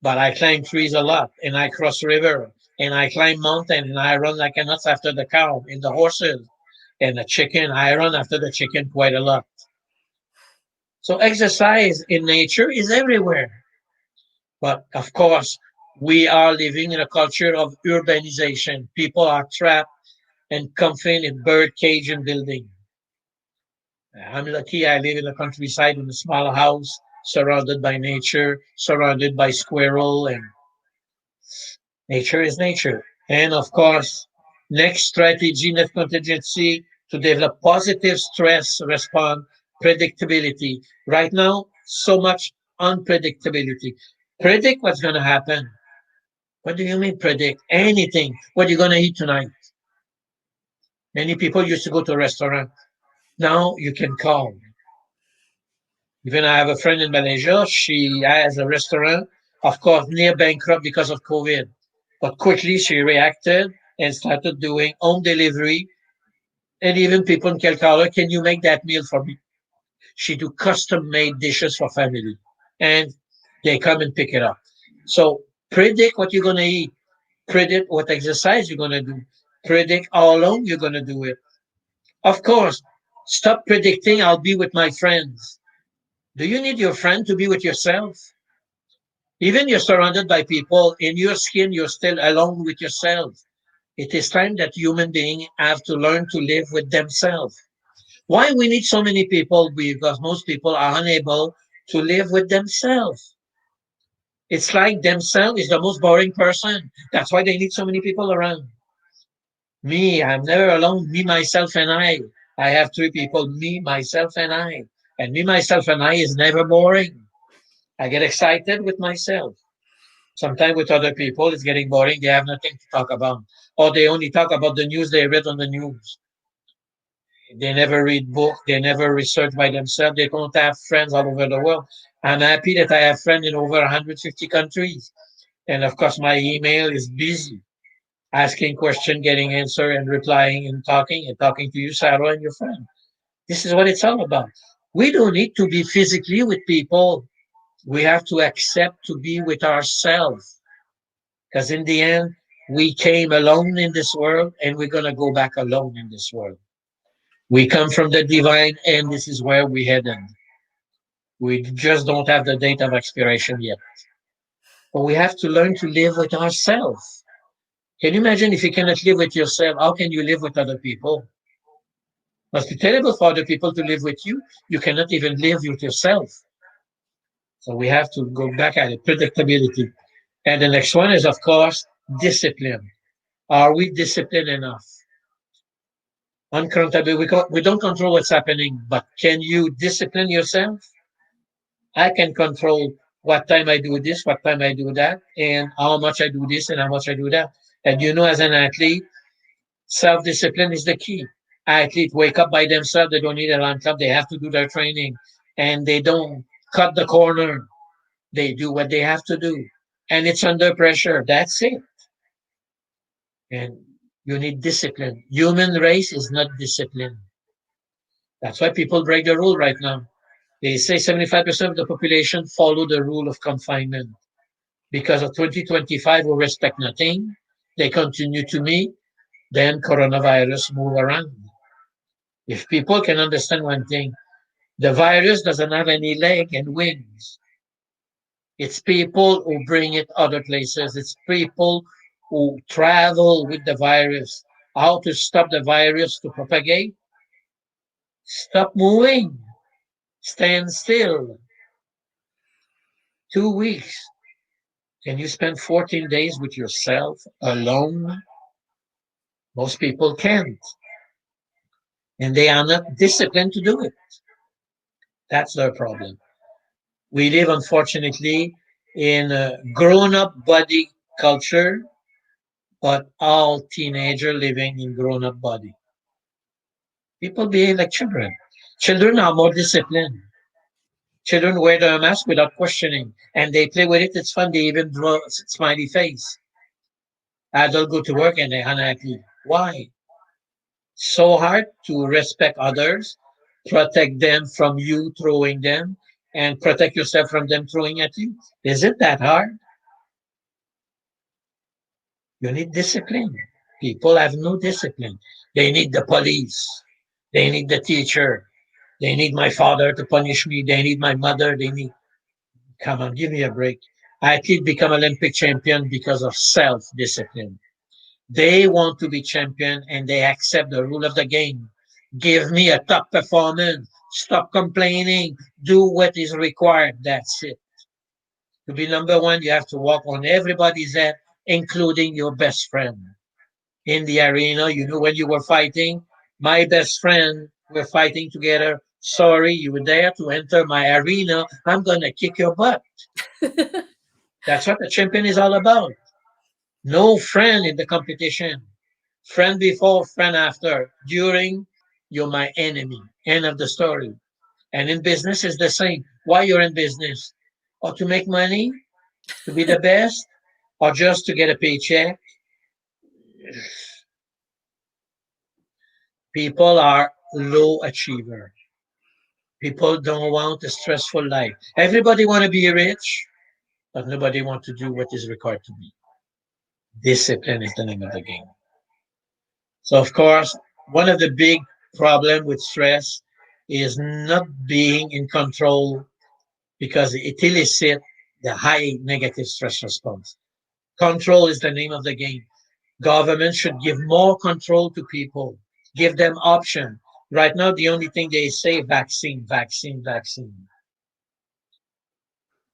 but I climb trees a lot and I cross river and I climb mountain and I run like a nuts after the cow and the horses and the chicken. I run after the chicken quite a lot. So exercise in nature is everywhere. But of course, we are living in a culture of urbanization. People are trapped and confined in bird cage and building. I'm lucky I live in the countryside in a small house, surrounded by nature, surrounded by squirrel, and nature is nature. And of course, next strategy, next contingency to develop positive stress response, predictability. Right now, so much unpredictability. Predict what's going to happen. What do you mean predict? Anything. What are you going to eat tonight? Many people used to go to a restaurant. Now you can call. Even I have a friend in Malaysia. She has a restaurant, of course, near bankrupt because of COVID. But quickly she reacted and started doing home delivery. And even people can call her, can you make that meal for me? She do custom made dishes for family. And they come and pick it up. So predict what you're going to eat. Predict what exercise you're going to do. Predict how long you're going to do it. Of course, stop predicting I'll be with my friends. Do you need your friend to be with yourself? Even you're surrounded by people, in your skin, you're still alone with yourself. It is time that human beings have to learn to live with themselves. Why we need so many people? Because most people are unable to live with themselves. It's like themselves is the most boring person. That's why they need so many people around. Me, I'm never alone. Me, myself, and I. I have three people, me, myself, and I. And me, myself, and I is never boring. I get excited with myself. Sometimes with other people, it's getting boring. They have nothing to talk about. Or they only talk about the news they read on the news. They never read books. They never research by themselves. They don't have friends all over the world. I'm happy that I have friends in over 150 countries. And of course, my email is busy, asking questions, getting answer, and replying and talking to you, Sarah, and your friend. This is what it's all about. We don't need to be physically with people. We have to accept to be with ourselves. Because in the end, we came alone in this world and we're going to go back alone in this world. We come from the divine and this is where we headed. We just don't have the date of expiration yet. But we have to learn to live with ourselves. Can you imagine if you cannot live with yourself? How can you live with other people? Must be terrible for other people to live with you. You cannot even live with yourself. So we have to go back at it, predictability. And the next one is, of course, discipline. Are we disciplined enough? Uncountable. We don't control what's happening, but can you discipline yourself? I can control what time I do this, what time I do that, and how much I do this and how much I do that. And you know, as an athlete, self-discipline is the key. Athletes wake up by themselves. They don't need an alarm clock. They have to do their training, and they don't cut the corner. They do what they have to do, and it's under pressure. That's it. And you need discipline. Human race is not disciplined. That's why people break the rule right now. They say 75% of the population follow the rule of confinement. Because of 2025, we respect nothing. They continue to meet. Then coronavirus move around. If people can understand one thing, the virus doesn't have any leg and wings. It's people who bring it other places. It's people who travel with the virus. How to stop the virus to propagate? Stop moving. Stand still. 2 weeks. Can you spend 14 days with yourself alone? Most people can't. And they are not disciplined to do it. That's their problem. We live, unfortunately, in a grown up body culture, but all teenager living in grown-up body. People behave like children. Children are more disciplined. Children wear their mask without questioning, and they play with it. It's fun. They even draw a smiley face. Adults go to work and they're unhappy. Why? So hard to respect others, protect them from you throwing them, and protect yourself from them throwing at you. Is it that hard? You need discipline. People have no discipline. They need the police. They need the teacher. They need my father to punish me. They need my mother. They need, come on, give me a break. Athletes become Olympic champion because of self-discipline. They want to be champion and they accept the rule of the game. Give me a top performance. Stop complaining. Do what is required. That's it. To be number one, you have to walk on everybody's head, including your best friend. In the arena, you know, when you were fighting, my best friend, we're fighting together. Sorry, you were there to enter my arena. I'm going to kick your butt. That's what the champion is all about. No friend in the competition. Friend before, friend after. During, you're my enemy. End of the story. And in business, it's the same. Why you're in business? Or to make money, to be the best, or just to get a paycheck? People are low achiever. People don't want a stressful life. Everybody want to be rich, but nobody want to do what is required to be. Discipline is the name of the game. So of course, one of the big problem with stress is not being in control because it elicits the high negative stress response. Control is the name of the game. Government should give more control to people, give them option. Right now, the only thing they say, vaccine, vaccine, vaccine.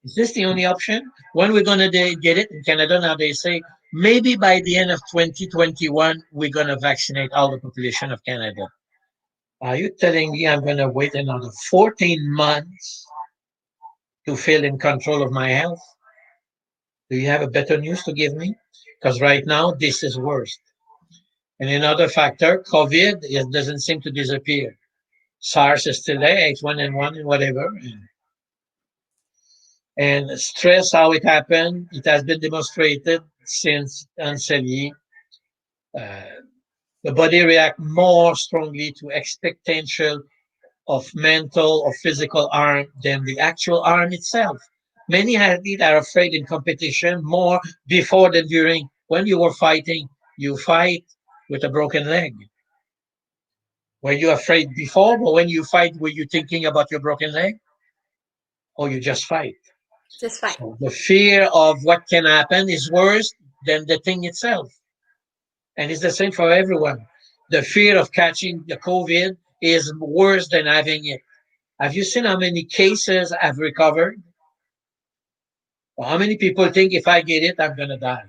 Is this the only option? When we're going to get it in Canada now, they say maybe by the end of 2021, we're going to vaccinate all the population of Canada. Are you telling me I'm going to wait another 14 months to feel in control of my health? Do you have a better news to give me? Because right now, this is worse. And another factor, COVID, it doesn't seem to disappear. SARS is still there, H1N1 and whatever. And stress, how it happened, it has been demonstrated since anciently. Uh, the body react more strongly to expectation of mental or physical harm than the actual harm itself. Many athletes are afraid in competition more before than during. When you were fighting, you fight with a broken leg. Were you afraid before, but when you fight, were you thinking about your broken leg? Or you just fight? Just fine. So the fear of what can happen is worse than the thing itself. And it's the same for everyone. The fear of catching the COVID is worse than having it. Have you seen how many cases have recovered? Or how many people think if I get it, I'm going to die?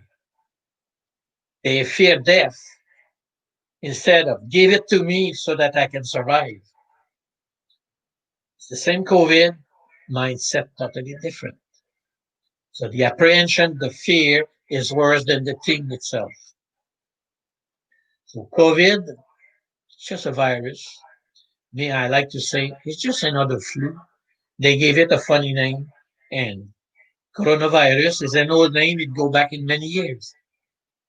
They fear death instead of give it to me so that I can survive. It's the same COVID, mindset totally different. So the apprehension, the fear is worse than the thing itself. So COVID, it's just a virus. Me, I like to say it's just another flu. They gave it a funny name, and coronavirus is an old name. It go back in many years.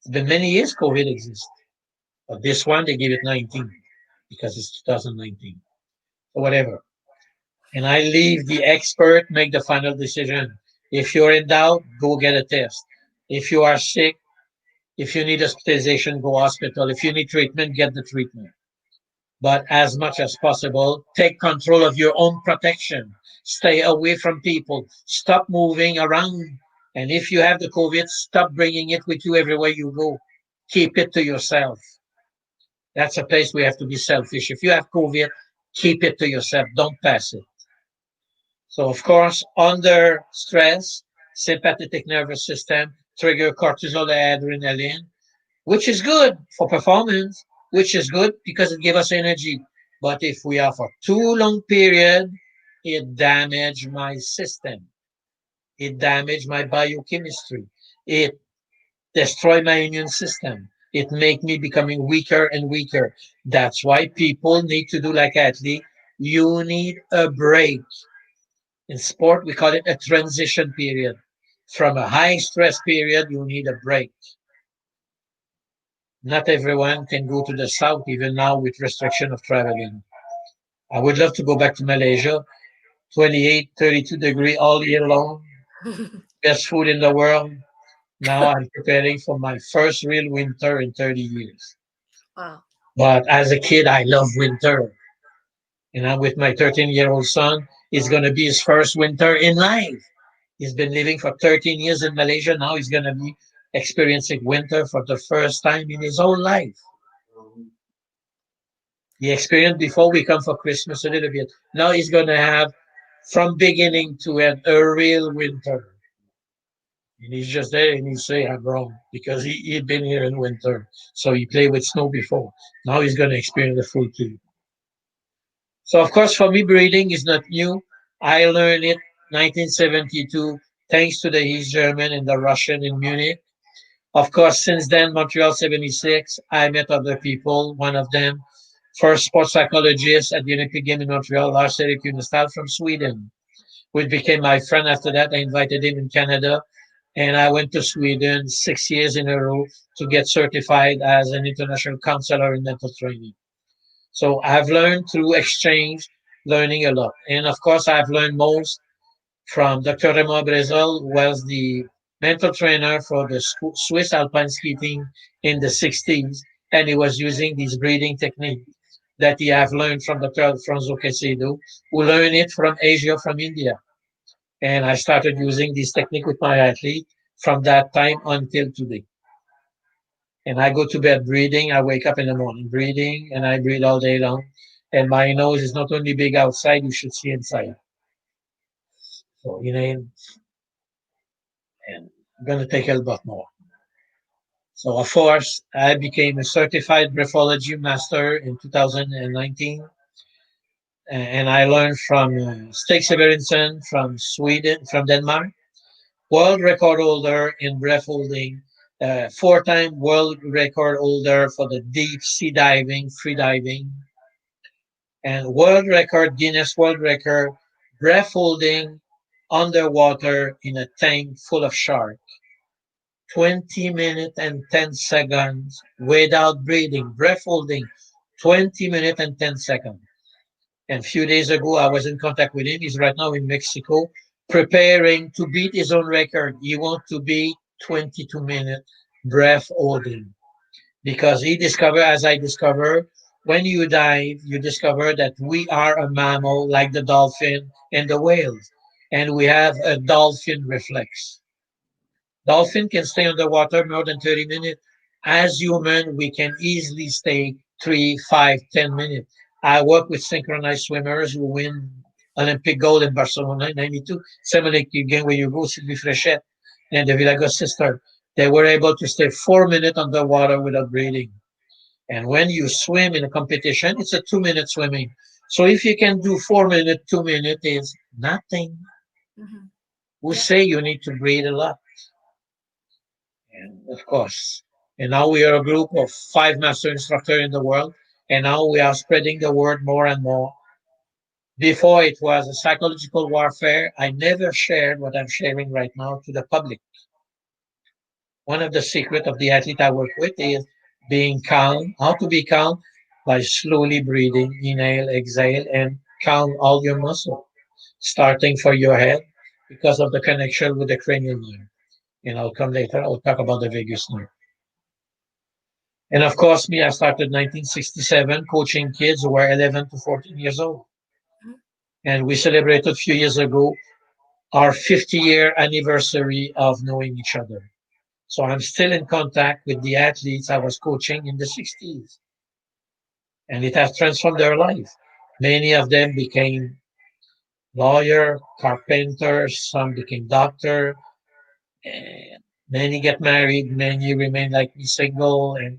It's been many years COVID exists, but this one they gave it 19 because it's 2019 or whatever. And I leave the expert make the final decision. If you're in doubt, go get a test. If you are sick, if you need hospitalization, go hospital. If you need treatment, get the treatment. But as much as possible, take control of your own protection. Stay away from people. Stop moving around. And if you have the COVID, stop bringing it with you everywhere you go. Keep it to yourself. That's a place we have to be selfish. If you have COVID, keep it to yourself. Don't pass it. So, of course, under stress, sympathetic nervous system trigger cortisol, adrenaline, which is good for performance, which is good because it gives us energy. But if we are for too long period, it damage my system. It damage my biochemistry. It destroy my immune system. It make me becoming weaker and weaker. That's why people need to do like athlete. You need a break. In sport, we call it a transition period. From a high stress period, you need a break. Not everyone can go to the south even now with restriction of traveling. I would love to go back to Malaysia, 28, 32 degree all year long, best food in the world. Now I'm preparing for my first real winter in 30 years. Wow. But as a kid, I love winter. And I'm with my 13-year-old son. It's going to be his first winter in life. He's been living for 13 years in Malaysia. Now he's going to be experiencing winter for the first time in his whole life. He experienced before we come for Christmas a little bit. Now he's going to have from beginning to end a real winter. And he's just there and he say I'm wrong because he'd been here in winter. So he played with snow before. Now he's going to experience the full too. So of course for me breathing is not new. I learned it 1972 thanks to the East German and the Russian in Munich. Of course, since then, Montreal 76, I met other people. One of them, first sports psychologist at the Olympic Games in Montreal, Lars Erik Unestal from Sweden, which became my friend after that. I invited him in Canada, and I went to Sweden 6 years in a row to get certified as an international counselor in mental training. So I've learned through exchange, learning a lot. And of course, I've learned most from Dr. Raymond Brezel, who was the mental trainer for the Swiss alpine ski team in the 60s. And he was using this breathing technique that he have learned from Dr. Alfonso Caicedo, who learned it from Asia, from India. And I started using this technique with my athlete from that time until today. And I go to bed breathing. I wake up in the morning breathing, and I breathe all day long. And my nose is not only big outside, you should see inside. So inhale, and I'm going to take a lot more. So, of course, I became a certified breathology master in 2019. And I learned from Stig Severinsen from Sweden, from Denmark, world record holder in breath holding, four-time world record holder for the deep sea diving, free diving, and world record, Guinness World Record, breath holding underwater in a tank full of sharks. 20 minutes and 10 seconds without breathing, breath holding, 20 minutes and 10 seconds. And a few days ago, I was in contact with him. He's right now in Mexico, preparing to beat his own record. He wants to beat 22 minutes breath holding because he discovered, as I discovered, when you dive, you discover that we are a mammal like the dolphin and the whales, and we have a dolphin reflex. Dolphin can stay underwater more than 30 minutes. As human, we can easily stay 3, 5, 10 minutes. I work with synchronized swimmers who win Olympic gold in Barcelona in 92. Same like again where you go, Sylvie Fréchette and the Villagos sister. They were able to stay 4 minutes underwater without breathing. And when you swim in a competition, it's a 2 minute swimming. So if you can do 4 minutes, 2 minutes is nothing. Mhm. Who Yeah. say you need to breathe a lot? And of course, and now we are a group of 5 master instructors in the world, and now we are spreading the word more and more. Before it was a psychological warfare. I never shared what I'm sharing right now to the public. One of the secrets of the athlete I work with is being calm. How to be calm? By slowly breathing, inhale, exhale, and calm all your muscle, starting for your head because of the connection with the cranial nerve. And I'll come later. I'll talk about the vagus nerve. And of course, me, I started 1967 coaching kids who were 11 to 14 years old. Mhm. And we celebrated a few years ago our 50-year anniversary of knowing each other. So I'm still in contact with the athletes I was coaching in the 60s. And it has transformed their life. Many of them became lawyer, carpenters, some became doctor, and many get married, many remain like me single, and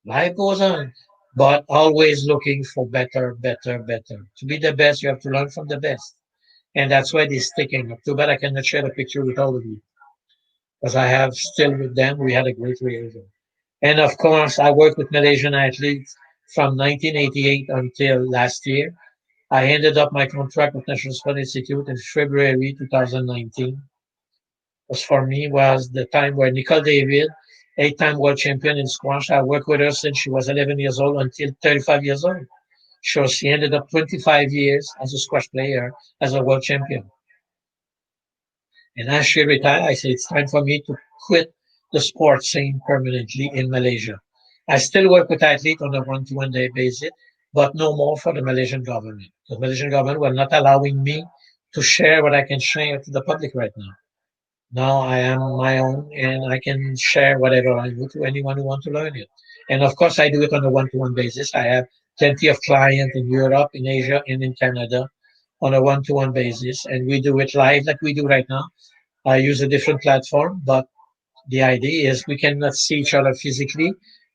life goes on, but always looking for better, better, better. To be the best, you have to learn from the best. And that's why this sticking. Too bad I cannot share a picture with all of you. because I have still with them. We had a great relationship. And of course, I worked with Malaysian athletes from 1988 until last year. I ended up my contract with National Sport Institute in February 2019. Was for me was the time where Nicol David, eight-time world champion in squash, I worked with her since she was 11 years old until 35 years old. So she ended up 25 years as a squash player, as a world champion. And as she retired, I said, it's time for me to quit the sports scene permanently in Malaysia. I still work with athletes on a one-to-one day basis, but no more for the Malaysian government. The Malaysian government were not allowing me to share what I can share to the public right now. Now I am my own and I can share whatever I do to anyone who wants to learn it. And of course, I do it on a one-to-one basis. I have plenty of clients in Europe, in Asia, and in Canada on a one-to-one basis. And we do it live like we do right now. I use a different platform, but the idea is we cannot see each other physically,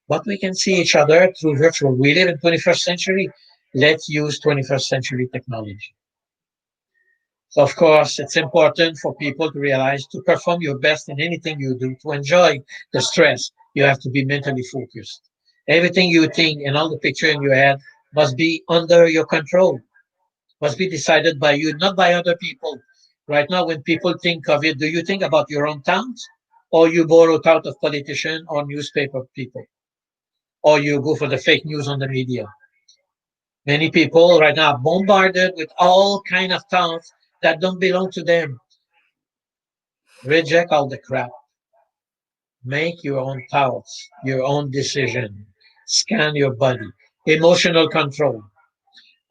but we can see each other through virtual. We live in 21st century. Let's use 21st century technology. So of course, it's important for people to realize to perform your best in anything you do, to enjoy the stress, you have to be mentally focused. Everything you think and all the picture in your head must be under your control, must be decided by you, not by other people. Right now, when people think of it, do you think about your own towns? Or you borrow it out of politicians or newspaper people? Or you go for the fake news on the media? Many people right now are bombarded with all kind of thoughts that don't belong to them. Reject all the crap. Make your own thoughts, your own decision. Scan your body. Emotional control.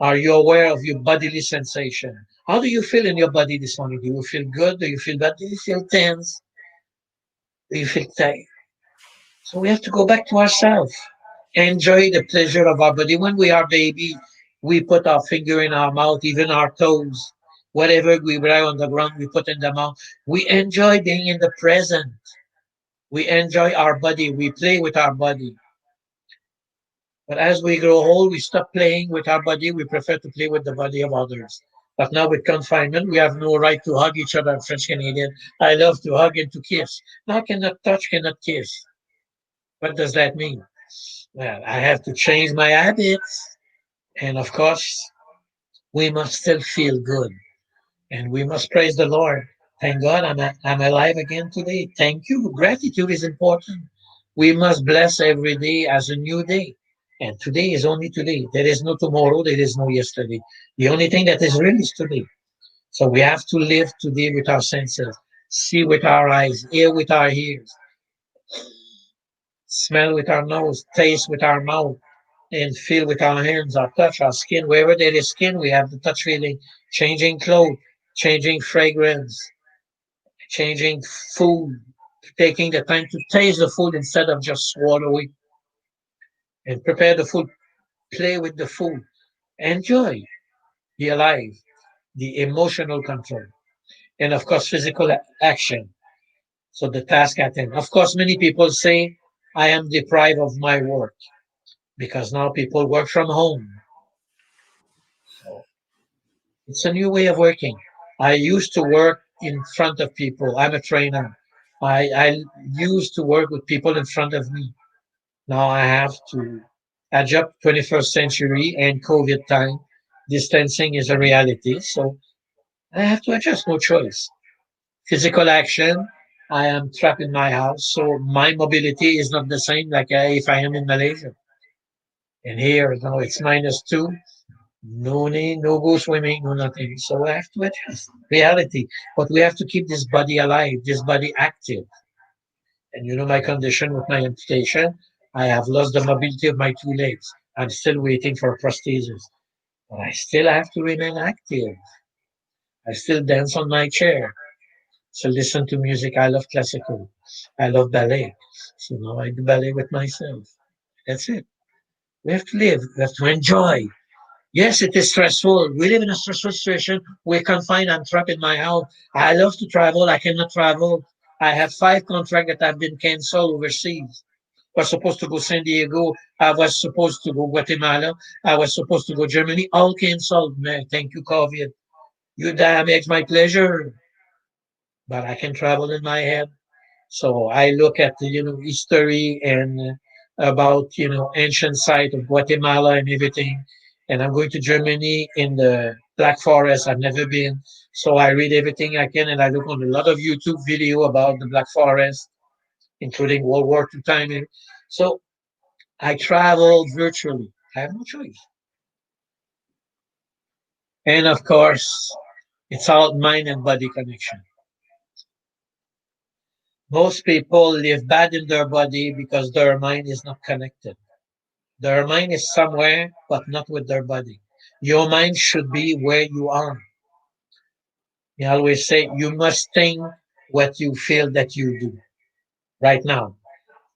Are you aware of your bodily sensation? How do you feel in your body this morning? Do you feel good? Do you feel bad? Do you feel tense? Do you feel tight? So we have to go back to ourselves. Enjoy the pleasure of our body. When we are baby, we put our finger in our mouth, even our toes. Whatever we lie on the ground, we put in the mouth. We enjoy being in the present. We enjoy our body. We play with our body. But as we grow old, we stop playing with our body. We prefer to play with the body of others. But now with confinement, we have no right to hug each other. French Canadian. I love to hug and to kiss. Now cannot touch, cannot kiss. What does that mean? Well, I have to change my habits. And of course, we must still feel good. And we must praise the Lord. Thank God I'm alive again today. Thank you. Gratitude is important. We must bless every day as a new day. And today is only today. There is no tomorrow. There is no yesterday. The only thing that is real is today. So we have to live today with our senses, see with our eyes, hear with our ears, smell with our nose, taste with our mouth, and feel with our hands, our touch, our skin. Wherever there is skin, we have the touch feeling, changing clothes, changing fragrance, changing food, taking the time to taste the food instead of just swallow it and prepare the food, play with the food, enjoy, be alive, the emotional control, and of course, physical action. So the task at hand. Of course, many people say, I am deprived of my work because now people work from home. So it's a new way of working. I used to work in front of people. I'm a trainer. I used to work with people in front of me. Now I have to adapt 21st century and COVID time. Distancing is a reality. So I have to adjust, no choice. Physical action. I am trapped in my house. So my mobility is not the same like if I am in Malaysia. And here, now it's -2. No need, no go swimming, no nothing. So I have to adjust reality. But we have to keep this body alive, this body active. And you know my condition with my amputation. I have lost the mobility of my two legs. I'm still waiting for prosthesis. But I still have to remain active. I still dance on my chair. So listen to music. I love classical. I love ballet. So now I do ballet with myself. That's it. We have to live. We have to enjoy. Yes, it is stressful. We live in a stressful situation. We're confined. I'm trapped in my house. I love to travel. I cannot travel. I have 5 contracts that have been canceled overseas. I was supposed to go San Diego. I was supposed to go Guatemala. I was supposed to go Germany. All canceled. Man, thank you, COVID. You damage my pleasure. But I can travel in my head. So I look at the, history and about, ancient site of Guatemala and everything. And I'm going to Germany in the Black Forest. I've never been. So I read everything I can and I look on a lot of YouTube video about the Black Forest, including World War II timing. So I travel virtually. I have no choice. And of course, it's all mind and body connection. Most people live bad in their body because their mind is not connected. Their mind is somewhere, but not with their body. Your mind should be where you are. I always say you must think what you feel that you do right now.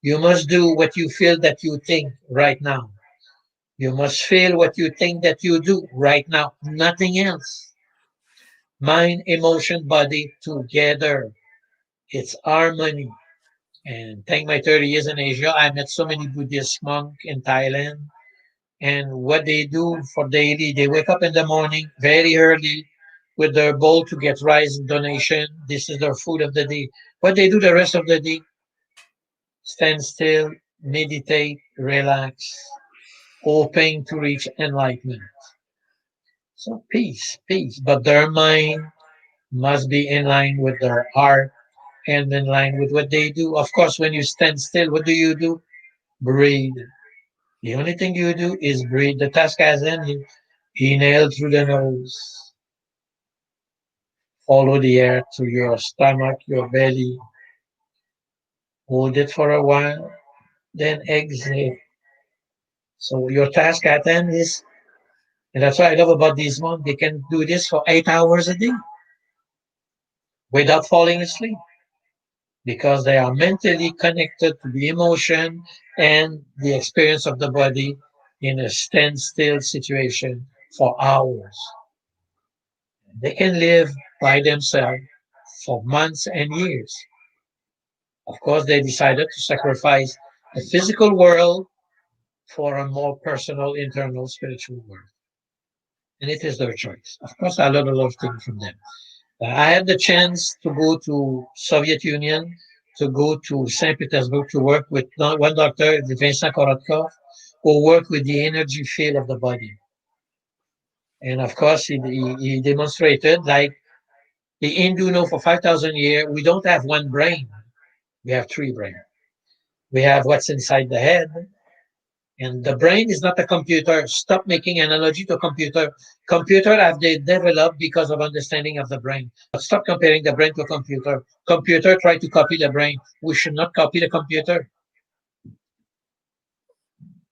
You must do what you feel that you think right now. You must feel what you think that you do right now. Nothing else. Mind, emotion, body together. It's harmony. And thank my 30 years in Asia, I met so many Buddhist monks in Thailand. And what they do for daily, they wake up in the morning very early with their bowl to get rice donation. This is their food of the day. What they do the rest of the day, stand still, meditate, relax, hoping to reach enlightenment. So peace, peace. But their mind must be in line with their heart and in line with what they do. Of course, when you stand still, what do? Breathe. The only thing you do is breathe. The task as in inhale through the nose, follow the air to your stomach, your belly, hold it for a while, then exhale. So your task at hand is, and that's what I love about these monks, they can do this for 8 hours a day without falling asleep because they are mentally connected to the emotion and the experience of the body in a standstill situation for hours. They can live by themselves for months and years. Of course, they decided to sacrifice the physical world for a more personal, internal, spiritual world. And it is their choice. Of course, I learned a lot of things from them. I had the chance to go to Soviet Union, to go to St. Petersburg to work with one doctor, Vincent Korotkov, who worked with the energy field of the body. And of course, he demonstrated, like the Hindu know for 5,000 years, we don't have one brain. We have three brains. We have what's inside the head, and the brain is not a computer. Stop making analogy to computer. Computer have they developed because of understanding of the brain. But stop comparing the brain to a computer. Computer try to copy the brain. We should not copy the computer.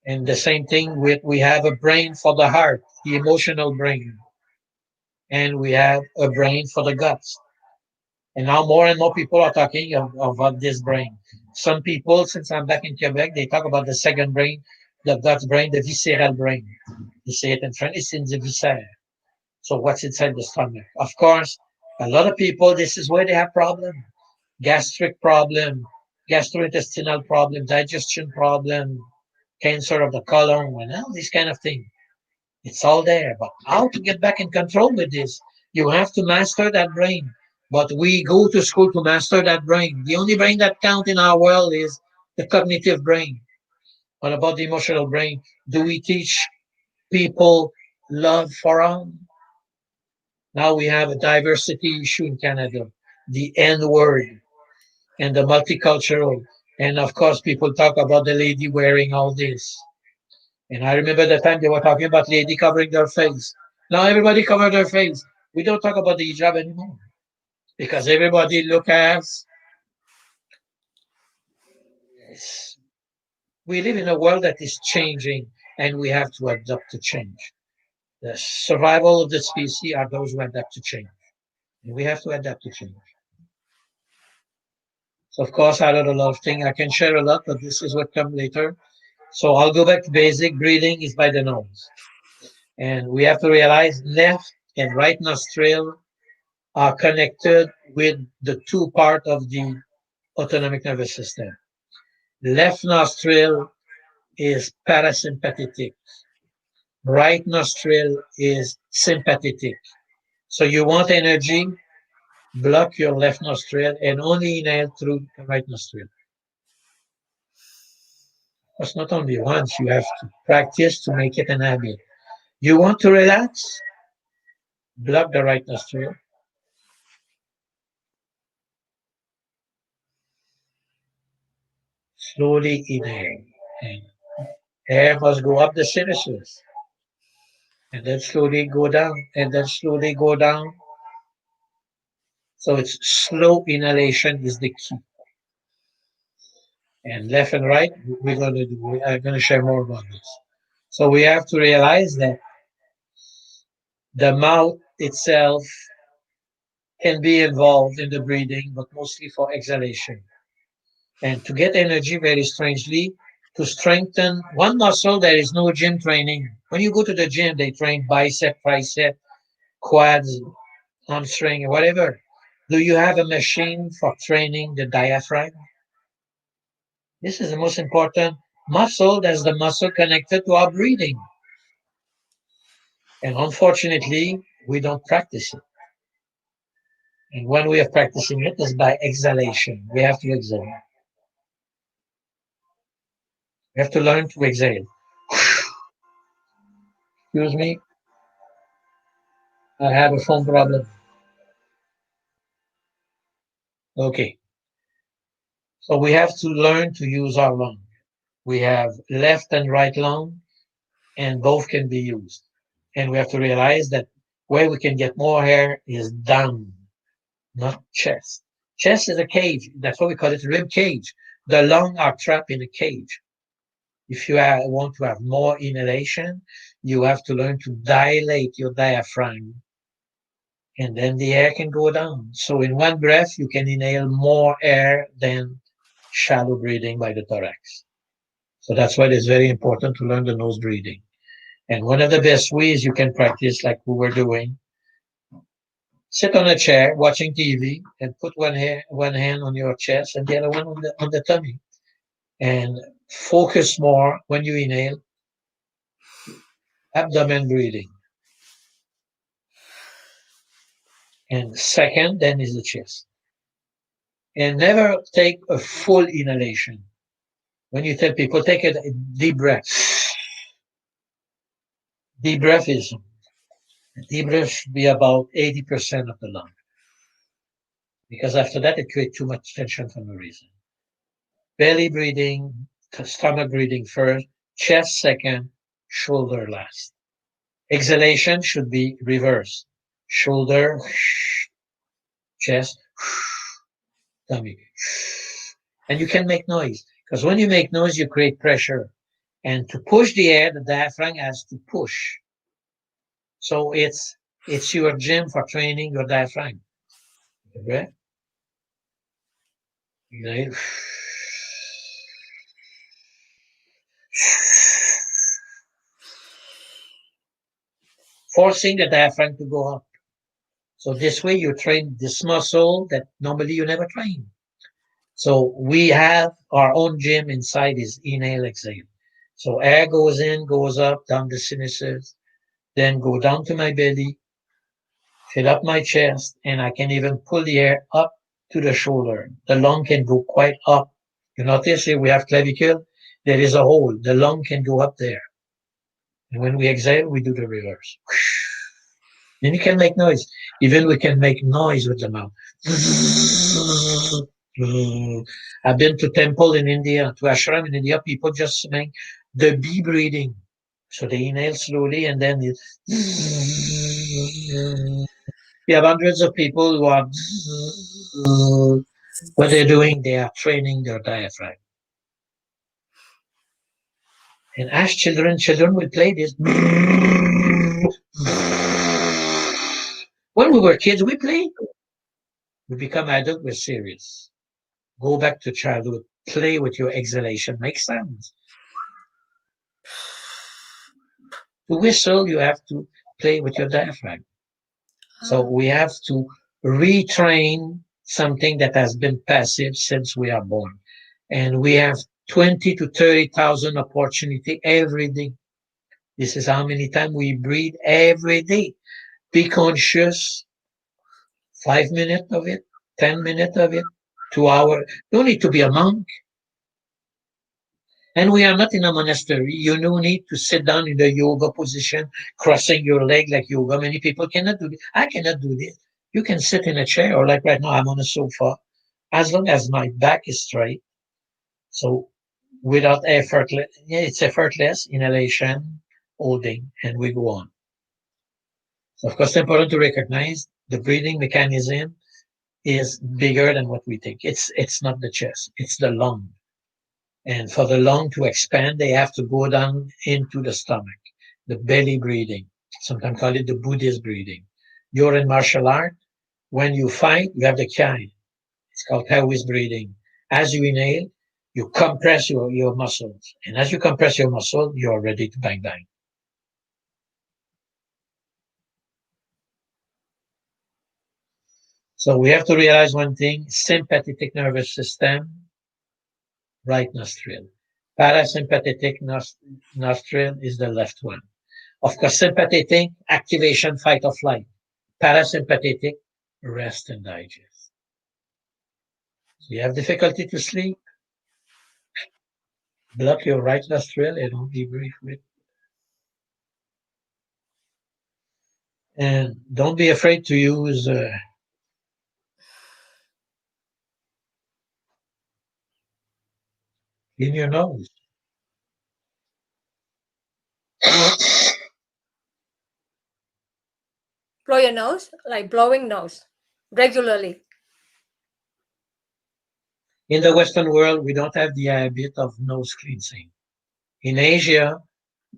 And the same thing with we have a brain for the heart, the emotional brain, and we have a brain for the guts. And now more and more people are talking about this brain. Some people, since I'm back in Quebec, they talk about the second brain, the gut brain, the visceral brain. They say it in French, it's in the viscera. So what's inside the stomach? Of course, a lot of people, this is where they have problem. Gastric problem, gastrointestinal problem, digestion problem, cancer of the colon, and all these kind of things. It's all there. But how to get back in control with this? You have to master that brain. But we go to school to master that brain. The only brain that counts in our world is the cognitive brain. What about the emotional brain? Do we teach people love for all? Now we have a diversity issue in Canada, the N word and the multicultural. And of course, people talk about the lady wearing all this. And I remember the time they were talking about lady covering their face. Now everybody cover their face. We don't talk about the hijab anymore because everybody look as we live in a world that is changing and we have to adapt to change. The survival of the species are those who adapt to change. And we have to adapt to change. So of course I learned a lot of things. I can share a lot, but this is what comes later. So I'll go back to basic. Breathing is by the nose. And we have to realize left and right nostril are connected with the two part of the autonomic nervous system. Left nostril is parasympathetic. Right nostril is sympathetic. So you want energy, block your left nostril and only inhale through the right nostril. Because not only once, you have to practice to make it an habit. You want to relax? Block the right nostril. Slowly inhale. And air must go up the sinuses. And then slowly go down. And then slowly go down. So it's slow inhalation is the key. And left and right, we're going to do. We are going to share more about this. So we have to realize that the mouth itself can be involved in the breathing, but mostly for exhalation. And to get energy, very strangely, to strengthen one muscle, there is no gym training. When you go to the gym, they train bicep, tricep, quads, hamstring, whatever. Do you have a machine for training the diaphragm? This is the most important muscle. That's the muscle connected to our breathing. And unfortunately, we don't practice it. And one way of practicing it is by exhalation. We have to exhale. We have to learn to exhale. Excuse me, I have a phone problem. Okay, so we have to learn to use our lung. We have left and right lung, and both can be used. And we have to realize that where we can get more air is down, not chest. Chest is a cage. That's why we call it rib cage. The lung are trapped in a cage. If you want to have more inhalation, you have to learn to dilate your diaphragm, and then the air can go down. So in one breath, you can inhale more air than shallow breathing by the thorax. So that's why it's very important to learn the nose breathing. And one of the best ways you can practice, like we were doing, sit on a chair watching TV and put one hand on your chest and the other one on the tummy. And focus more when you inhale, abdomen breathing. And second, then is the chest. And never take a full inhalation. When you tell people, take a deep breath. Deep breath should be about 80% of the lung. Because after that, it creates too much tension for no reason. Belly breathing, stomach breathing first, chest second, shoulder last. Exhalation should be reversed. Shoulder, chest, tummy. And you can make noise. Because when you make noise, you create pressure. And to push the air, the diaphragm has to push. So it's your gym for training your diaphragm. Okay? Forcing the diaphragm to go up. So this way you train this muscle that normally you never train. So we have our own gym inside is inhale, exhale. So air goes in, goes up, down the sinuses, then go down to my belly, fill up my chest, and I can even pull the air up to the shoulder. The lung can go quite up. You notice here we have clavicle, there is a hole. The lung can go up there. And when we exhale, we do the reverse. Then you can make noise. Even we can make noise with the mouth. I've been to temple in India, to ashram in India, people just make the bee breathing. So they inhale slowly and then it. You have hundreds of people who are. What they're doing, they are training their diaphragm. And as children will play this. When we were kids, we played. We become adult, we're serious. Go back to childhood. Play with your exhalation. Make sounds. To whistle, you have to play with your diaphragm. So we have to retrain something that has been passive since we are born. And we have 20 to 30,000 opportunity every day. This is how many times we breathe every day. Be conscious. 5 minutes of it, 10 minutes of it, 2 hours. Don't need to be a monk. And we are not in a monastery. You no need to sit down in the yoga position, crossing your leg like yoga. Many people cannot do this. I cannot do this. You can sit in a chair, or like right now, I'm on a sofa, as long as my back is straight. So without effortless, yeah, it's effortless, inhalation, holding, and we go on. So of course, it's important to recognize the breathing mechanism is bigger than what we think. It's not the chest, it's the lung. And for the lung to expand, they have to go down into the stomach, the belly breathing. Sometimes call it the Buddhist breathing. You're in martial art. When you fight, you have the Kai. It's called Taoist breathing. As you inhale, you compress your muscles. And as you compress your muscle, you're ready to bang bang. So we have to realize one thing, sympathetic nervous system, right nostril. Parasympathetic nostril is the left one. Of course, sympathetic, activation, fight or flight. Parasympathetic, rest and digest. So you have difficulty to sleep, block your right nostril and only breathe with. And don't be afraid to use in your nose. Blow your nose, like blowing nose regularly. In the Western world, we don't have the habit of nose cleansing. In Asia,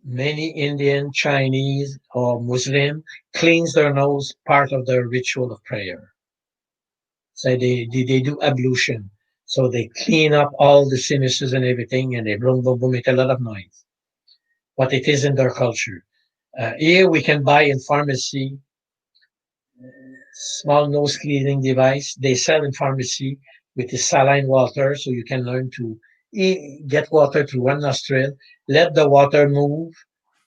many Indian, Chinese, or Muslim cleans their nose part of their ritual of prayer. So they do ablution. So they clean up all the sinuses and everything, and they boom, boom, boom, make a lot of noise. But it is in their culture. Here we can buy in pharmacy small nose cleaning device. They sell in pharmacy with the saline water, so you can learn to get water through one nostril, let the water move,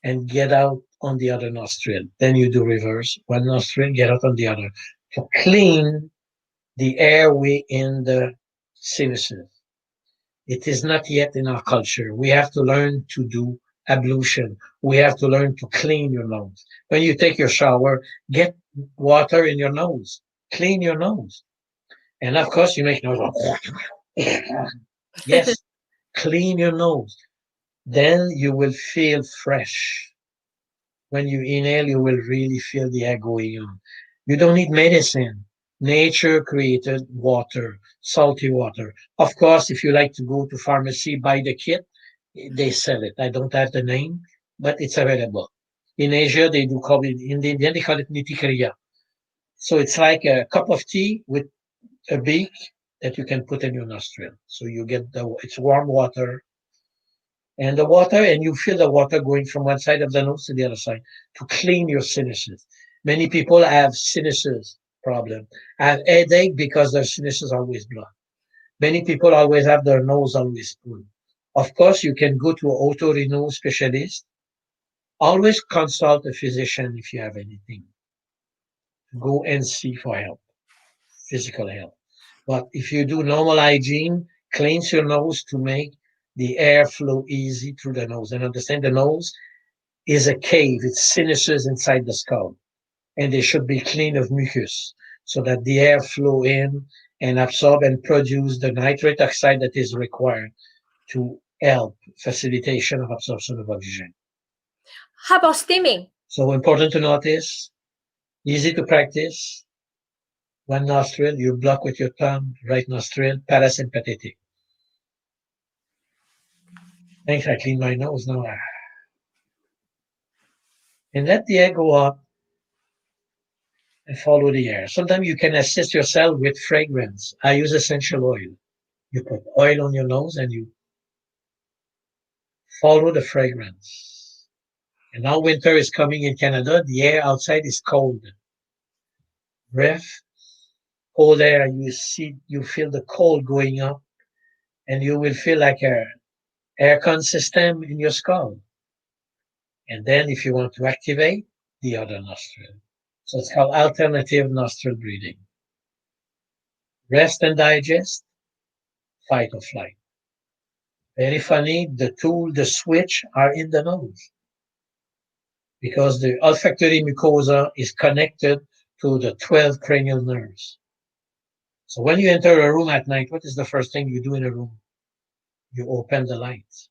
and get out on the other nostril. Then you do reverse, one nostril, get out on the other to clean the airway in the sinuses. It is not yet in our culture. We have to learn to do ablution. We have to learn to clean your nose. When you take your shower, get water in your nose. Clean your nose. And of course, you make noise. Yes, clean your nose. Then you will feel fresh. When you inhale, you will really feel the air going on. You don't need medicine. Nature created water, salty water. Of course, if you like to go to pharmacy, buy the kit, they sell it. I don't have the name, but it's available. In Asia, they do call it, in India, they call it niti kriya. So it's like a cup of tea with a beak that you can put in your nostril. So you get it's warm water, and you feel the water going from one side of the nose to the other side to clean your sinuses. Many people have sinuses problem, have headache because their sinuses always blocked. Many people always have their nose always full. Of course, you can go to an otorino specialist. Always consult a physician if you have anything. Go and see for help, physical help. But if you do normal hygiene, cleanse your nose to make the air flow easy through the nose. And understand the nose is a cave, it's sinuses inside the skull. And they should be clean of mucus so that the air flow in and absorb and produce the nitrate oxide that is required to help facilitation of absorption of oxygen. How about steaming? So important to notice, easy to practice. One nostril, you block with your thumb, right nostril, parasympathetic. Thanks, I clean my nose now. And let the air go up and follow the air. Sometimes you can assist yourself with fragrance. I use essential oil. You put oil on your nose and you follow the fragrance. And now winter is coming in Canada. The air outside is cold. Breath, cold air. You feel the cold going up, and you will feel like a aircon system in your skull. And then, if you want to activate the other nostril, so it's called alternative nostril breathing. Rest and digest, fight or flight. Very funny, the tool, the switch are in the nose because the olfactory mucosa is connected to the 12 cranial nerves. So when you enter a room at night, what is the first thing you do in a room? You open the lights.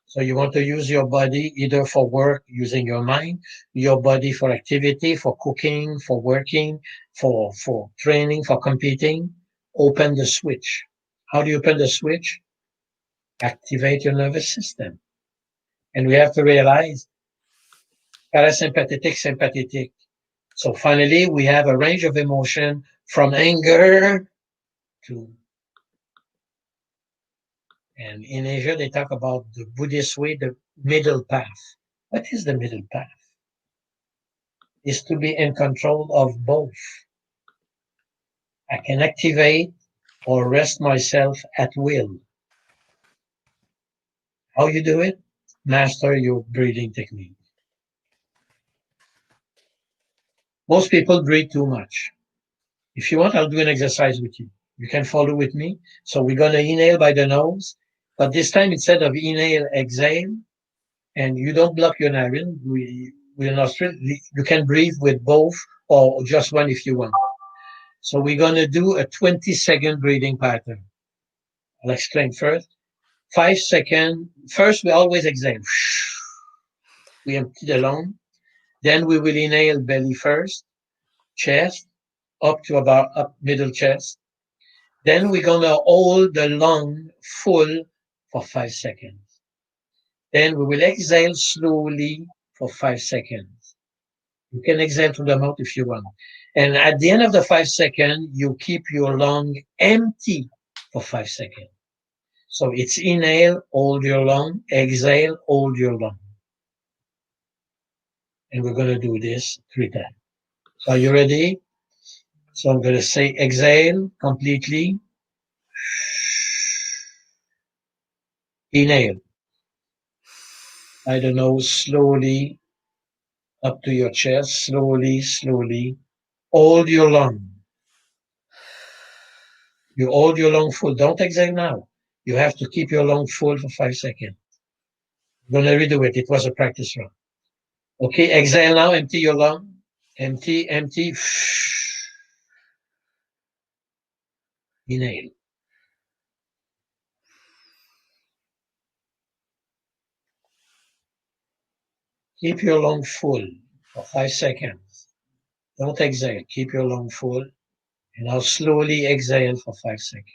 So you want to use your body either for work, using your mind, your body for activity, for cooking, for working, for training, for competing. Open the switch. How do you open the switch? Activate your nervous system. And we have to realize parasympathetic, sympathetic. So finally, we have a range of emotion from anger to, and in Asia, they talk about the Buddhist way, the middle path. What is the middle path? Is to be in control of both. I can activate or rest myself at will. How you do it? Master your breathing technique. Most people breathe too much. If you want, I'll do an exercise with you. You can follow with me. So we're going to inhale by the nose, but this time instead of inhale, exhale, and you don't block your narine. With a nostril, you can breathe with both or just one if you want. So we're going to do a 20-second breathing pattern. I'll explain first. 5 seconds. First, we always exhale. We empty the lung. Then we will inhale belly first, chest, up to about up middle chest. Then we're going to hold the lung full for 5 seconds. Then we will exhale slowly for 5 seconds. You can exhale through the mouth if you want. And at the end of the 5 seconds, you keep your lung empty for 5 seconds. So it's inhale, hold your lung, exhale, hold your lung. And we're going to do this 3 times. So are you ready? So I'm going to say exhale completely. Inhale. By the nose, slowly up to your chest, slowly, slowly. Hold your lung. You hold your lung full. Don't exhale now. You have to keep your lung full for 5 seconds. I'm going to redo it. It was a practice run. Okay, exhale now. Empty your lung. Empty, empty. Inhale. Keep your lung full for 5 seconds. Don't exhale. Keep your lung full. And now slowly exhale for 5 seconds.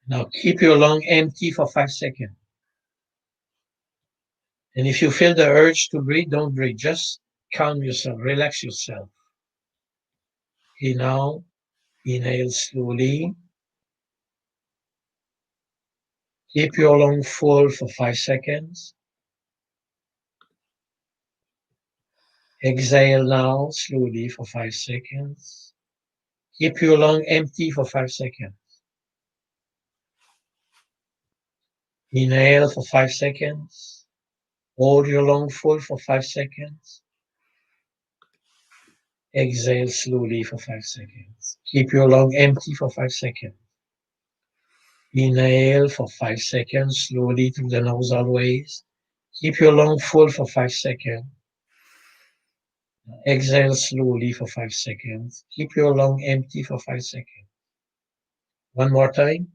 Now keep your lung empty for 5 seconds. And if you feel the urge to breathe, don't breathe. Just calm yourself. Relax yourself. Okay, now inhale slowly. Keep your lung full for 5 seconds. Exhale now slowly for 5 seconds. Keep your lung empty for 5 seconds. Inhale for 5 seconds. Hold your lung full for 5 seconds. Exhale slowly for 5 seconds. Keep your lung empty for 5 seconds. Inhale for 5 seconds, slowly through the nose always. Keep your lung full for 5 seconds. Exhale slowly for 5 seconds. Keep your lung empty for 5 seconds. One more time.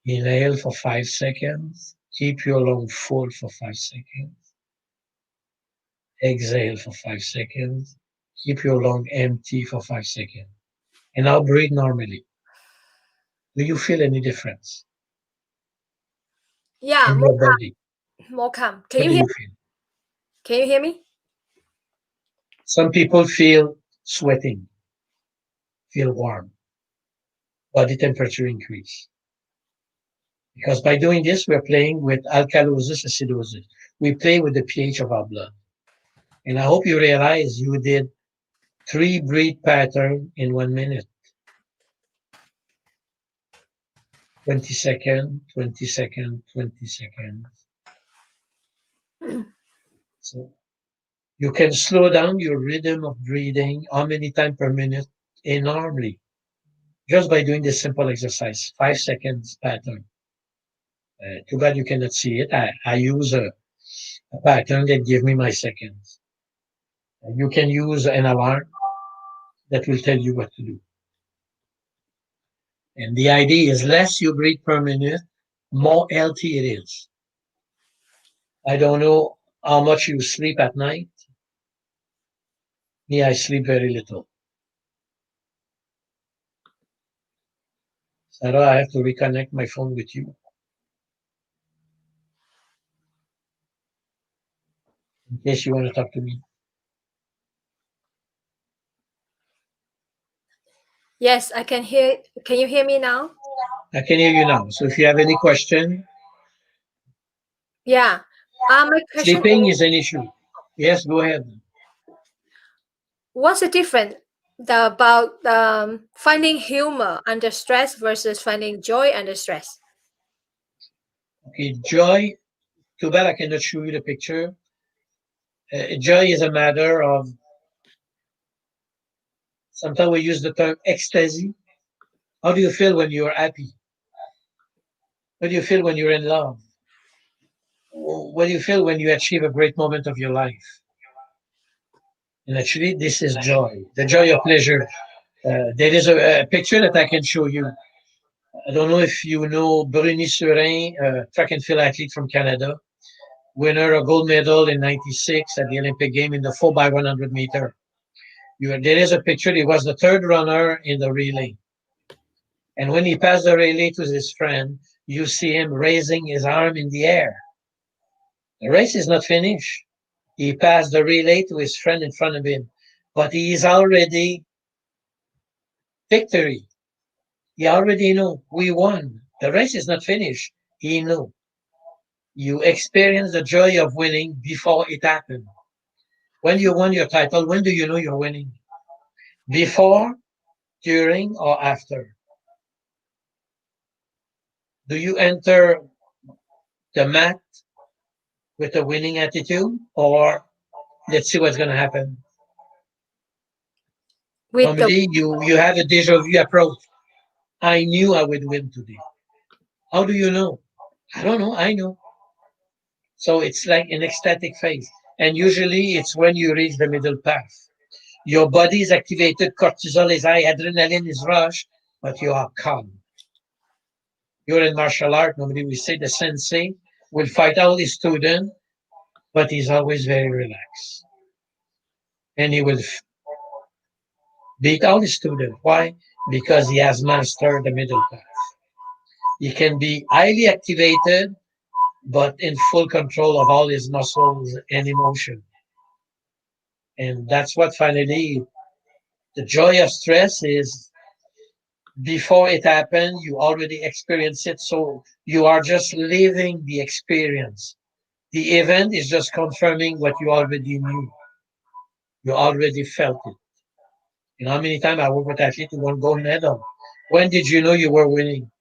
Inhale for 5 seconds. Keep your lung full for 5 seconds. Exhale for 5 seconds. Keep your lung empty for 5 seconds. And now breathe normally. Do you feel any difference Yeah, in your body? more calm. Can What you do hear? you feel? Can you hear me? Some people feel sweating, feel warm, body temperature increase. Because by doing this, we're playing with alkalosis, acidosis. We play with the pH of our blood. And I hope you realize you did 3 breath patterns in 1 minute. 20 seconds, 20 seconds, 20 seconds. So you can slow down your rhythm of breathing. How many times per minute enormously just by doing this simple exercise, 5 seconds pattern. Too bad you cannot see it. I use a pattern that give me my seconds. You can use an alarm that will tell you what to do. And the idea is less you breathe per minute, more healthy it is. I don't know how much you sleep at night. Me, I sleep very little. Sarah, I have to reconnect my phone with you. In case you want to talk to me. Yes, I can hear. Can you hear me now? I can hear you now. So if you have any question, Yeah. My question sleeping is, is an issue. Yes, go ahead. what's the difference about finding humor under stress versus finding joy under stress? Okay, joy. Too bad I cannot show you the picture. Joy is a matter of, sometimes we use the term ecstasy. How do you feel when you're happy? What do you feel when you're in love? What do you feel when you achieve a great moment of your life? And actually, this is joy, the joy of pleasure. There is a picture that I can show you. I don't know if you know Bruni Surin, track and field athlete from Canada, winner of gold medal in '96 at the Olympic Game in the 4x100 meter. There is a picture. He was the third runner in the relay. And when he passed the relay to his friend, you see him raising his arm in the air. The race is not finished. He passed the relay to his friend in front of him, but he is already victory. He already know we won. The race is not finished. He knew. You experience the joy of winning before it happened. When you won your title, when do you know you're winning? Before, during, or after? Do you enter the mat with a winning attitude, or let's see what's going to happen? With the Normally, you have a deja vu approach. I knew I would win today. How do you know? I don't know. I know. So it's like an ecstatic phase. And usually it's when you reach the middle path. Your body is activated, cortisol is high, adrenaline is rush, but you are calm. You're in martial art. Normally we say the sensei will fight all his student, but he's always very relaxed. And he will beat all his student. Why? Because he has mastered the middle path. He can be highly activated, but in full control of all his muscles and emotion. And that's what finally the joy of stress is. Before it happened, you already experienced it. So you are just living the experience. The event is just confirming what you already knew. You already felt it. You know how many times I work with athletes who won gold medal? When did you know you were winning?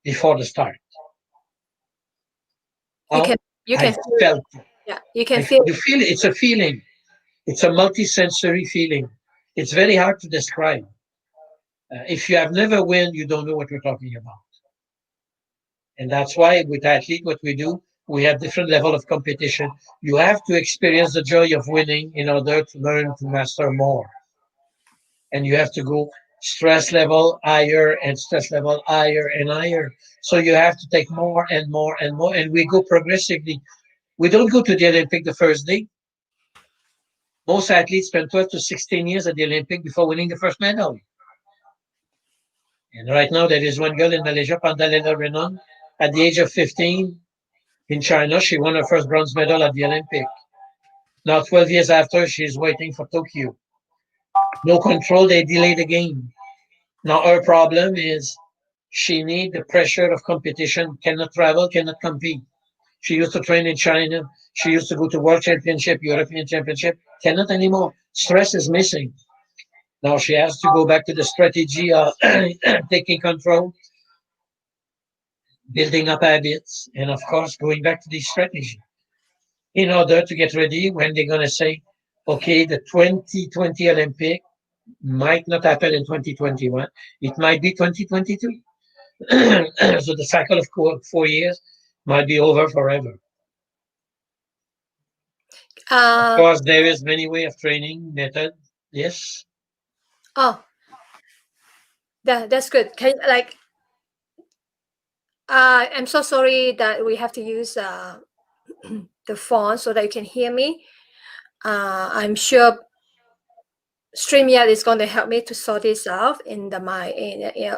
Before the start. you can How? you I can feel it. felt it. Yeah, you can feel You feel it. It's a feeling. It's a multi-sensory feeling. It's very hard to describe. If you have never won, you don't know what we're talking about. And that's why with athlete, what we do, we have different level of competition. You have to experience the joy of winning in order to learn to master more. And you have to go stress level higher and stress level higher and higher. So you have to take more and more and more. And we go progressively. We don't go to the Olympic the first day. Most athletes spend 12 to 16 years at the Olympic before winning the first medal. And right now, there is one girl in Malaysia, Pandalena Renon, at the age of 15 in China. She won her first bronze medal at the Olympic. Now, 12 years after, she's waiting for Tokyo. No control, they delay the game. Now, her problem is she needs the pressure of competition, cannot travel, cannot compete. She used to train in China. She used to go to World Championship, European Championship. Cannot anymore. Stress is missing. Now she has to go back to the strategy of taking control, building up habits, and of course, going back to the strategy in order to get ready when they're going to say, okay, the 2020 Olympic, might not happen in 2021. It might be 2022. So the cycle of 4 years might be over forever. Of course, there is many way of training method. Yes. Oh, that's good. Can like I'm so sorry that we have to use the phone so that you can hear me. I'm sure StreamYard is going to help me to sort this out in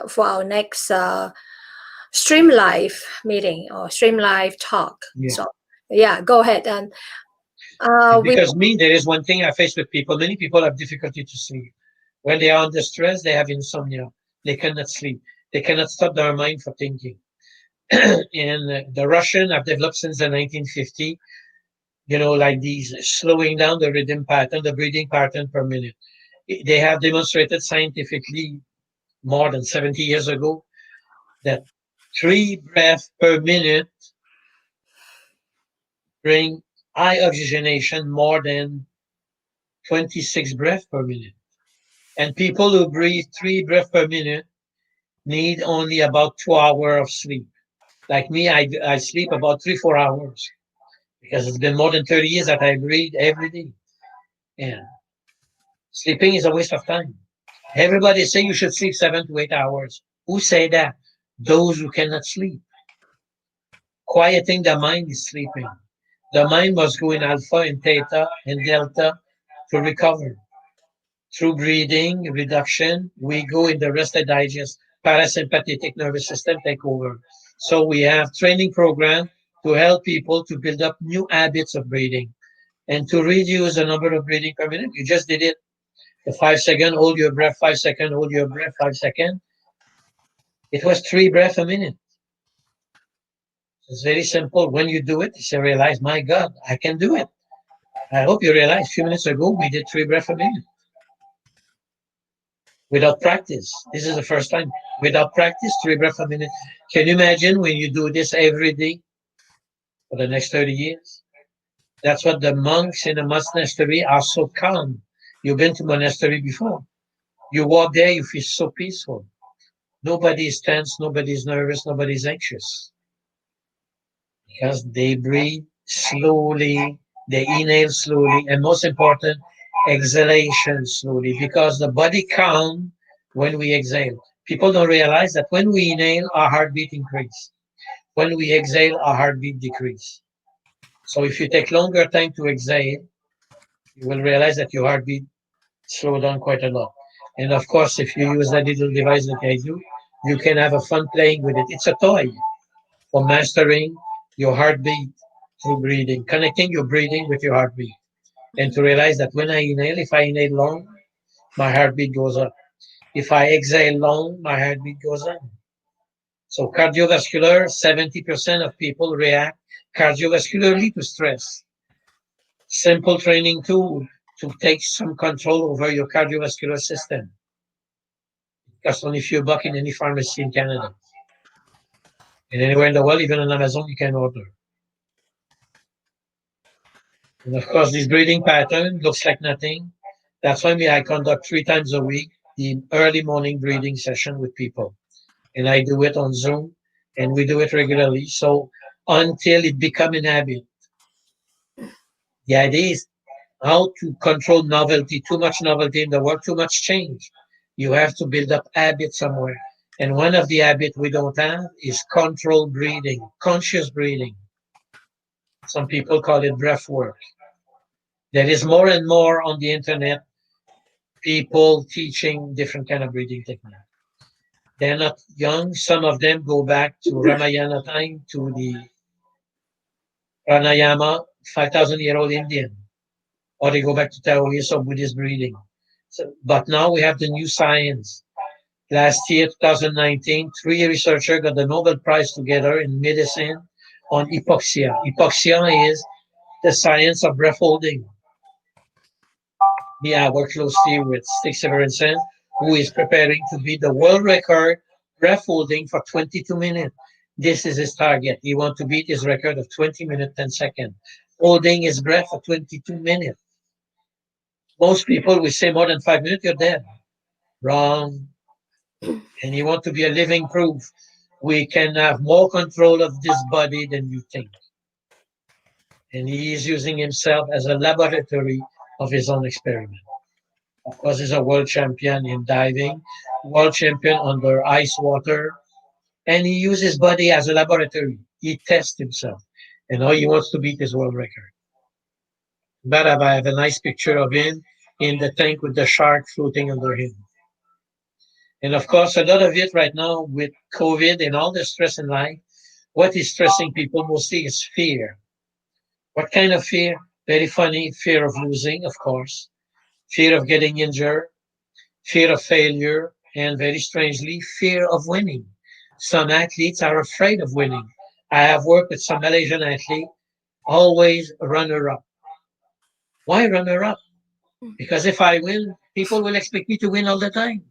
for our next Stream Live meeting or Stream Live talk. Yeah. So yeah, go ahead and because there is one thing I face with people. Many people have difficulty to sleep. When they are under stress, they have insomnia. They cannot sleep. They cannot stop their mind from thinking. And the Russian have developed since the 1950, like these slowing down the rhythm pattern, the breathing pattern per minute. They have demonstrated scientifically more than 70 years ago that 3 breaths per minute bring high oxygenation more than 26 breaths per minute. And people who breathe 3 breaths per minute need only about 2 hours of sleep. Like me, I sleep about 3-4 hours because it's been more than 30 years that I breathe every day. And sleeping is a waste of time. Everybody say you should sleep 7 to 8 hours. Who say that? Those who cannot sleep. Quieting the mind is sleeping. The mind must go in alpha and theta and delta to recover. Through breathing reduction, we go in the rest and digest, parasympathetic nervous system take over. So we have training program to help people to build up new habits of breathing and to reduce the number of breathing per minute. You just did it. The 5 second, hold your breath, 5 second, hold your breath, 5 second. It was 3 breaths a minute. It's very simple. When you do it, you realize, my God, I can do it. I hope you realized a few minutes ago we did 3 breaths a minute. Without practice. This is the first time. Without practice, 3 breaths a minute. Can you imagine when you do this every day for the next 30 years? That's what the monks in the monastery are so calm. You've been to monastery before. You walk there, you feel so peaceful. Nobody is tense, nobody's nervous, nobody's anxious. Because they breathe slowly, they inhale slowly, and most important, exhalation slowly, because the body calm when we exhale. People don't realize that when we inhale, our heartbeat increase. When we exhale, our heartbeat decrease. So if you take longer time to exhale, you will realize that your heartbeat slow down quite a lot. And of course, if you use that little device that I do, you can have a fun playing with it. It's a toy for mastering your heartbeat through breathing, connecting your breathing with your heartbeat. And to realize that when I inhale, if I inhale long, my heartbeat goes up. If I exhale long, my heartbeat goes up. So cardiovascular, 70% of people react cardiovascularly to stress. Simple training tool to take some control over your cardiovascular system. It costs only a few bucks in any pharmacy in Canada. And anywhere in the world, even on Amazon, you can order. And of course, this breathing pattern looks like nothing. That's why I conduct 3 times a week the early morning breathing session with people. And I do it on Zoom, and we do it regularly. So until it becomes an habit. The idea is how to control novelty, too much novelty in the world, too much change. You have to build up habits somewhere. And one of the habits we don't have is controlled breathing, conscious breathing. Some people call it breath work. There is more and more on the internet, people teaching different kind of breathing technique. They're not young. Some of them go back to Ramayana time, to the pranayama, 5,000-year-old Indian, or they go back to Taoist or Buddhist breathing. So, but now we have the new science. Last year, 2019, 3 researchers got the Nobel Prize together in medicine on hypoxia. Hypoxia is the science of breath holding. I work closely with Stig Severinsen, who is preparing to beat the world record breath holding for 22 minutes. This is his target. He wants to beat his record of 20 minutes, 10 seconds. Holding his breath for 22 minutes. Most people will say more than 5 minutes, you're dead. Wrong. And you want to be a living proof. We can have more control of this body than you think. And he is using himself as a laboratory of his own experiment. Of course, he's a world champion in diving, world champion under ice water, and he uses his body as a laboratory. He tests himself, and now he wants to beat his world record. But I have a nice picture of him in the tank with the shark floating under him. And of course, a lot of it right now with COVID and all the stress in life, what is stressing people mostly is fear. What kind of fear? Very funny. Fear of losing, of course. Fear of getting injured. Fear of failure. And very strangely, fear of winning. Some athletes are afraid of winning. I have worked with some Malaysian athletes, always runner up. Why runner up? Because if I win, people will expect me to win all the time.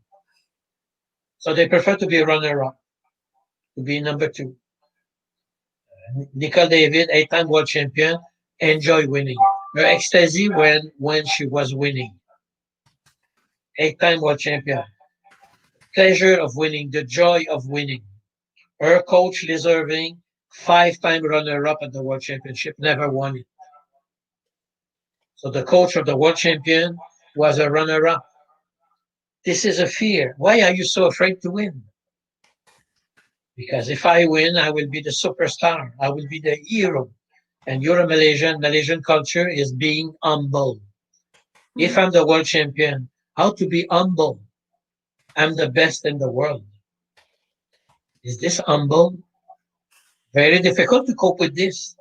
So they prefer to be a runner up, to be number two. Nicol David, 8-time world champion, enjoy winning. Her ecstasy when she was winning. 8-time world champion. Pleasure of winning, the joy of winning. Her coach, Liz Irving, 5-time runner-up at the World Championship, never won it. So the coach of the world champion was a runner-up. This is a fear. Why are you so afraid to win? Because if I win, I will be the superstar. I will be the hero. And you're a Malaysian. Malaysian culture is being humble. If I'm the world champion, how to be humble? I'm the best in the world. Is this humble? Very difficult to cope with this.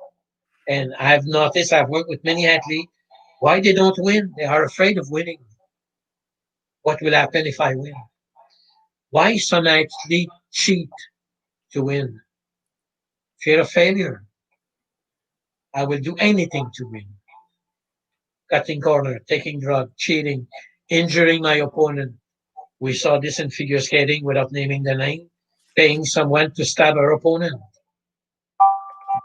And I've noticed, I've worked with many athletes, why they don't win? They are afraid of winning. What will happen if I win? Why some athletes cheat to win? Fear of failure. I will do anything to win. Cutting corner, taking drug, cheating, injuring my opponent. We saw this in figure skating without naming the name, paying someone to stab our opponent.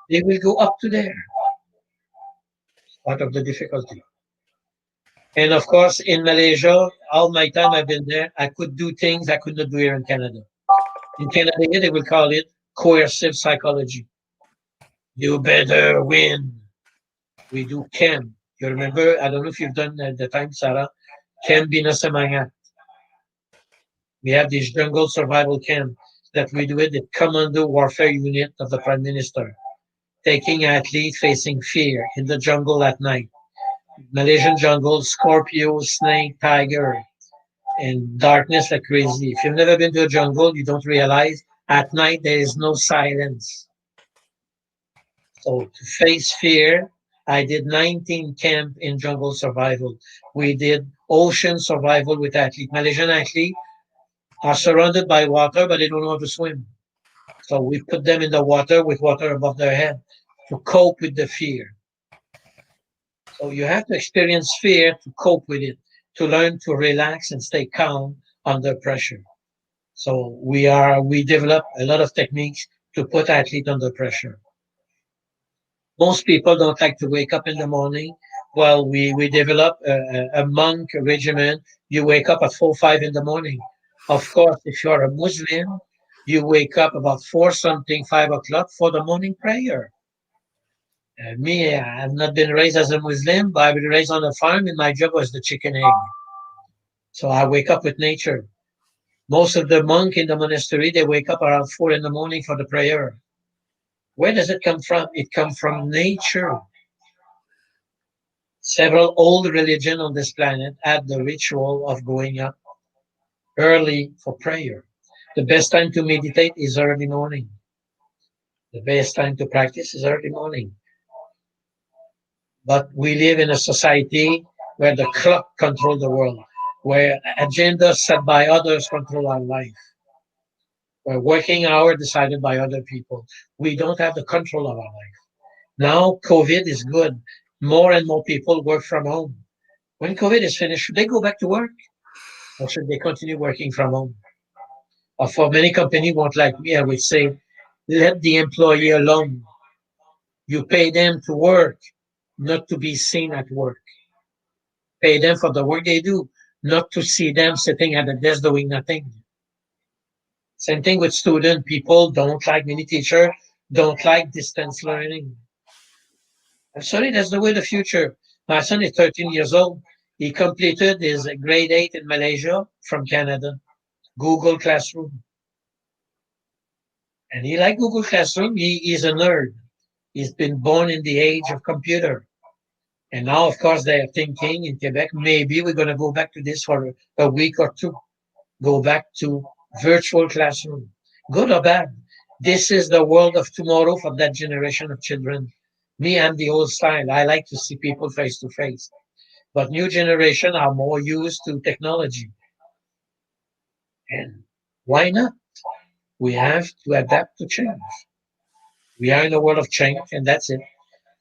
They will go up to there. Part of the difficulty. And of course, in Malaysia, all my time I've been there, I could do things I could not do here in Canada. In Canada, they will call it coercive psychology. You better win. We do camp. You remember, I don't know if you've done at the time, Sarah, Camp Binasamanga. We have this jungle survival camp that we do it, the Commando Warfare Unit of the Prime Minister, taking athletes facing fear in the jungle at night. Malaysian jungle, scorpio, snake, tiger, and darkness like crazy. If you've never been to a jungle, you don't realize at night there is no silence. So to face fear, I did 19 camp in jungle survival. We did ocean survival with athletes. Malaysian athletes are surrounded by water, but they don't know how to swim. So we put them in the water with water above their head to cope with the fear. So you have to experience fear to cope with it, to learn to relax and stay calm under pressure. So we develop a lot of techniques to put athletes under pressure. Most people don't like to wake up in the morning. Well, we develop a monk regimen. You wake up at 4, 5 in the morning. Of course, if you're a Muslim, you wake up about 4 something, 5 o'clock for the morning prayer. Me, I've not been raised as a Muslim, but I've been raised on a farm and my job was the chicken egg. So I wake up with nature. Most of the monk in the monastery, they wake up around 4 in the morning for the prayer. Where does it come from? It comes from nature. Several old religions on this planet had the ritual of going up early for prayer. The best time to meditate is early morning. The best time to practice is early morning. But we live in a society where the clock controls the world, where agendas set by others control our life, where working hours decided by other people. We don't have the control of our life. Now COVID is good. More and more people work from home. When COVID is finished, should they go back to work or should they continue working from home? Or for many companies won't like me, I would say, let the employee alone. You pay them to work, not to be seen at work. Pay them for the work they do. not to see them sitting at the desk doing nothing. Same thing with student. People don't like many teachers, don't like distance learning. I'm sorry, that's the way of the future. My son is 13 years old. He completed his grade 8 in Malaysia from Canada, Google Classroom. And he liked Google Classroom. He is a nerd. He's been born in the age of computer. And now, of course, they're thinking in Quebec, maybe we're going to go back to this for a week or two. Go back to virtual classroom. Good or bad, this is the world of tomorrow for that generation of children. Me, I'm the old style. I like to see people face to face. But new generation are more used to technology. And why not? We have to adapt to change. We are in a world of change, and that's it.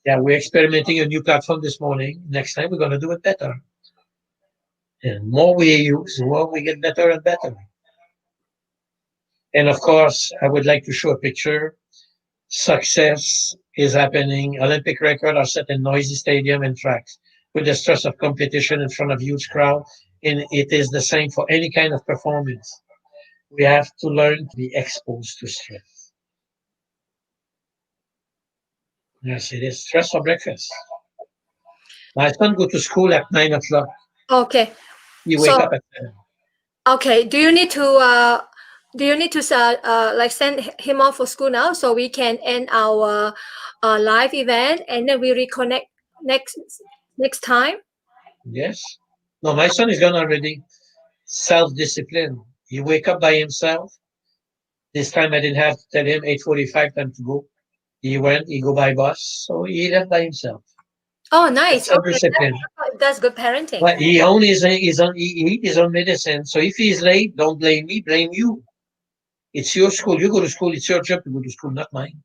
Yeah, we're experimenting a new platform this morning. Next time, we're going to do it better. And more we use, more we get better and better. And of course, I would like to show a picture. Success is happening. Olympic records are set in noisy stadium and tracks with the stress of competition in front of huge crowd. And it is the same for any kind of performance. We have to learn to be exposed to stress. Yes, it is stress for breakfast. My son go to school at 9 o'clock. Okay. He wake So up at 7. okay, do you need to like send him off for school now so we can end our live event and then we reconnect next next time? Yes. No, my son is gone already. Self-discipline. He wake up by himself. This time I didn't have to tell him 8:45 time to go. He went, he go by bus, so he left by himself. Oh, That's nice. Okay, self-discipline. that's good parenting. But he only he eat his own medicine. So if he's late, don't blame me, blame you. It's your school. You go to school. It's your job to go to school, not mine.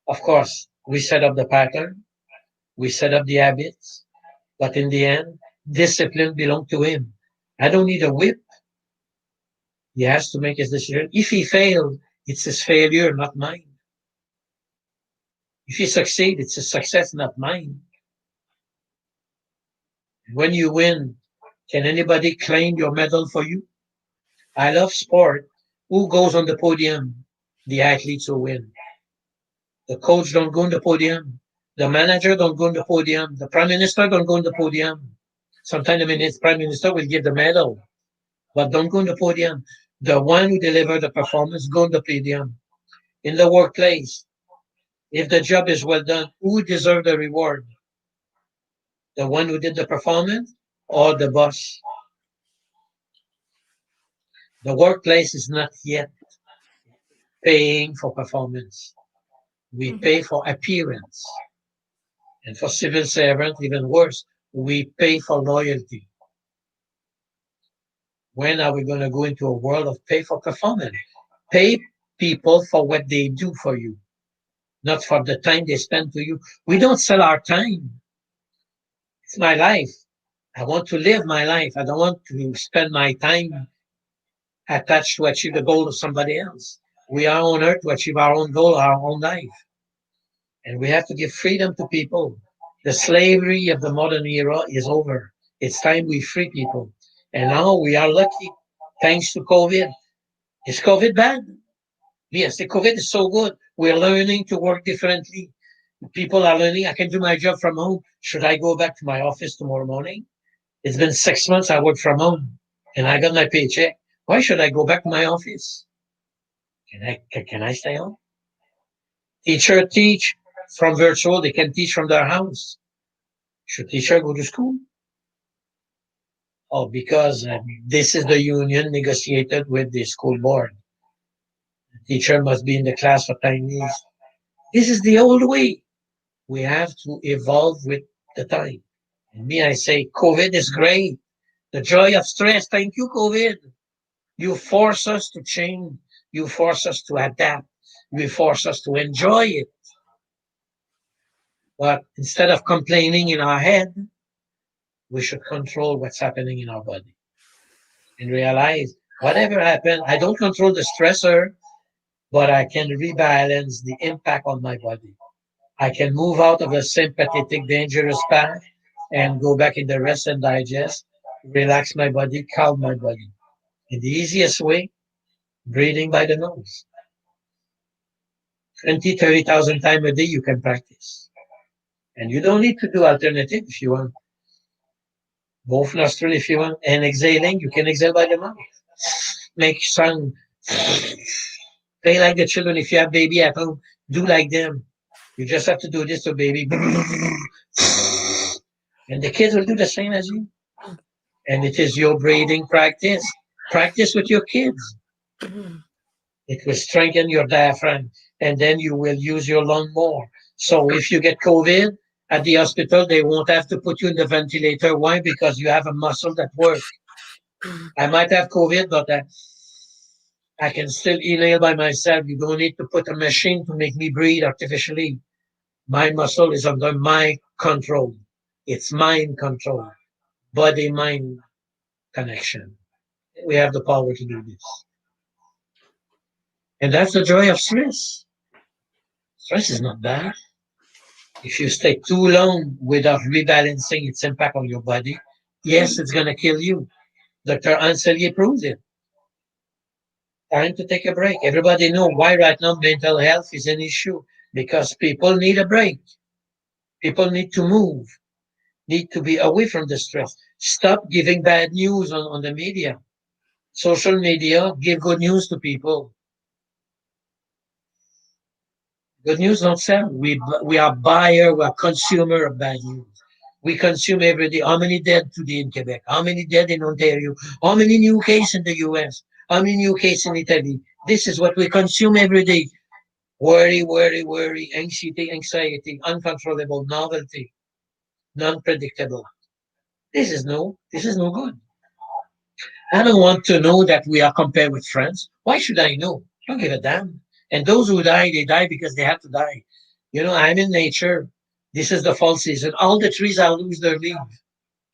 Of course, we set up the pattern. We set up the habits. But in the end, discipline belongs to him. I don't need a whip. He has to make his decision. If he failed, it's his failure, not mine. If he succeed, it's his success, not mine. When you win, can anybody claim your medal for you? I love sport. Who goes on the podium? The athletes who win. The coach don't go on the podium. The manager don't go on the podium. The prime minister don't go on the podium. Sometimes the prime minister will give the medal, but don't go on the podium. The one who delivered the performance go on the podium. In the workplace, if the job is well done, who deserves the reward? The one who did the performance or the boss? The workplace is not yet paying for performance. We Mhm. pay for appearance. And for civil servants, even worse, we pay for loyalty. When are we going to go into a world of pay for performance? Pay people for what they do for you, not for the time they spend to you. We don't sell our time. It's my life. I want to live my life. I don't want to spend my time attached to achieve the goal of somebody else. We are on earth to achieve our own goal, our own life. And we have to give freedom to people. The slavery of the modern era is over. It's time we free people. And now we are lucky, thanks to COVID. Is COVID bad? Yes, the COVID is so good. We're learning to work differently. People are learning. I can do my job from home. Should I go back to my office tomorrow morning? It's been 6 months I work from home and I got my paycheck. Why should I go back to my office? Can I stay home? Teacher teach from virtual. They can teach from their house. Should teacher go to school? Oh, because this is the union negotiated with the school board. The teacher must be in the class for 10 years. This is the old way. We have to evolve with the time. And me, I say, COVID is great. The joy of stress. Thank you, COVID. You force us to change. You force us to adapt. You force us to enjoy it. But instead of complaining in our head, we should control what's happening in our body and realize whatever happened, I don't control the stressor, but I can rebalance the impact on my body. I can move out of the sympathetic, dangerous path and go back in the rest and digest relax my body, calm my body. And the easiest way, breathing by the nose. 20, 30,000 times a day you can practice. And you don't need to do alternative if you want. Both nostril if you want. And exhaling, you can exhale by the mouth. Make sound. Play like the children. If you have baby at home, do like them. You just have to do this to baby. And the kids will do the same as you. And it is your breathing practice. Practice with your kids. It will strengthen your diaphragm. And then you will use your lung more. So if you get COVID at the hospital, they won't have to put you in the ventilator. Why? Because you have a muscle that works. I might have COVID, but I can still inhale by myself. You don't need to put a machine to make me breathe artificially. My muscle is under my control. It's mind control, body mind connection. We have the power to do this. And that's the joy of stress. Stress is not bad. If you stay too long without rebalancing its impact on your body, yes, it's going to kill you. Dr. Anselier proves it. Time to take a break. Everybody know why right now mental health is an issue, because people need a break. People need to move, need to be away from the stress. Stop giving bad news on the media. Social media, give good news to people. Good news don't sell. We are buyer, we are consumer of bad news. We consume every day. How many dead today in Quebec? How many dead in Ontario? How many new cases in the US? How many new cases in Italy? This is what we consume every day. Worry, worry, worry, anxiety, uncontrollable, novelty, non-predictable. This is no good. I don't want to know that we are compared with France. Why should I know? I don't give a damn. And those who die, they die because they have to die. You know, I'm in nature. This is the fall season. All the trees are lose their leaves.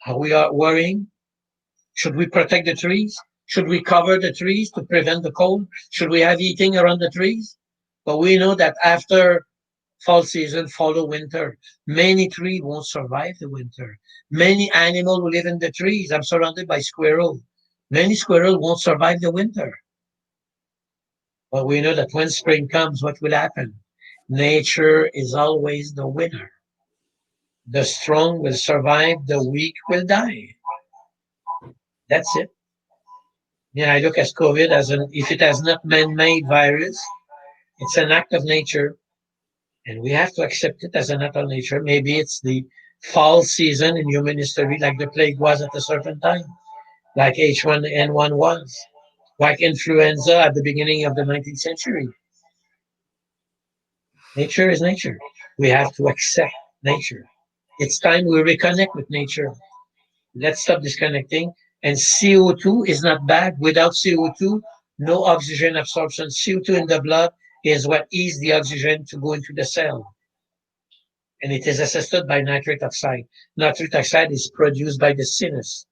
Are we are worrying? Should we protect the trees? Should we cover the trees to prevent the cold? Should we have eating around the trees? But we know that after fall season, follow winter. Many trees won't survive the winter. Many animals will live in the trees. I'm surrounded by squirrels. Many squirrels won't survive the winter. But we know that when spring comes, what will happen? Nature is always the winner. The strong will survive, the weak will die. That's it. Yeah, I look at COVID as an, if it has not man-made virus, it's an act of nature, and we have to accept it as an act of nature. Maybe it's the fall season in human history, like the plague was at a certain time, like H1N1 was, like influenza at the beginning of the 19th century. Nature is nature. We have to accept nature. It's time we reconnect with nature. Let's stop disconnecting. And CO2 is not bad. Without CO2, no oxygen absorption. CO2 in the blood is what eases the oxygen to go into the cell. And it is assisted by nitric oxide. Nitric oxide is produced by the sinus,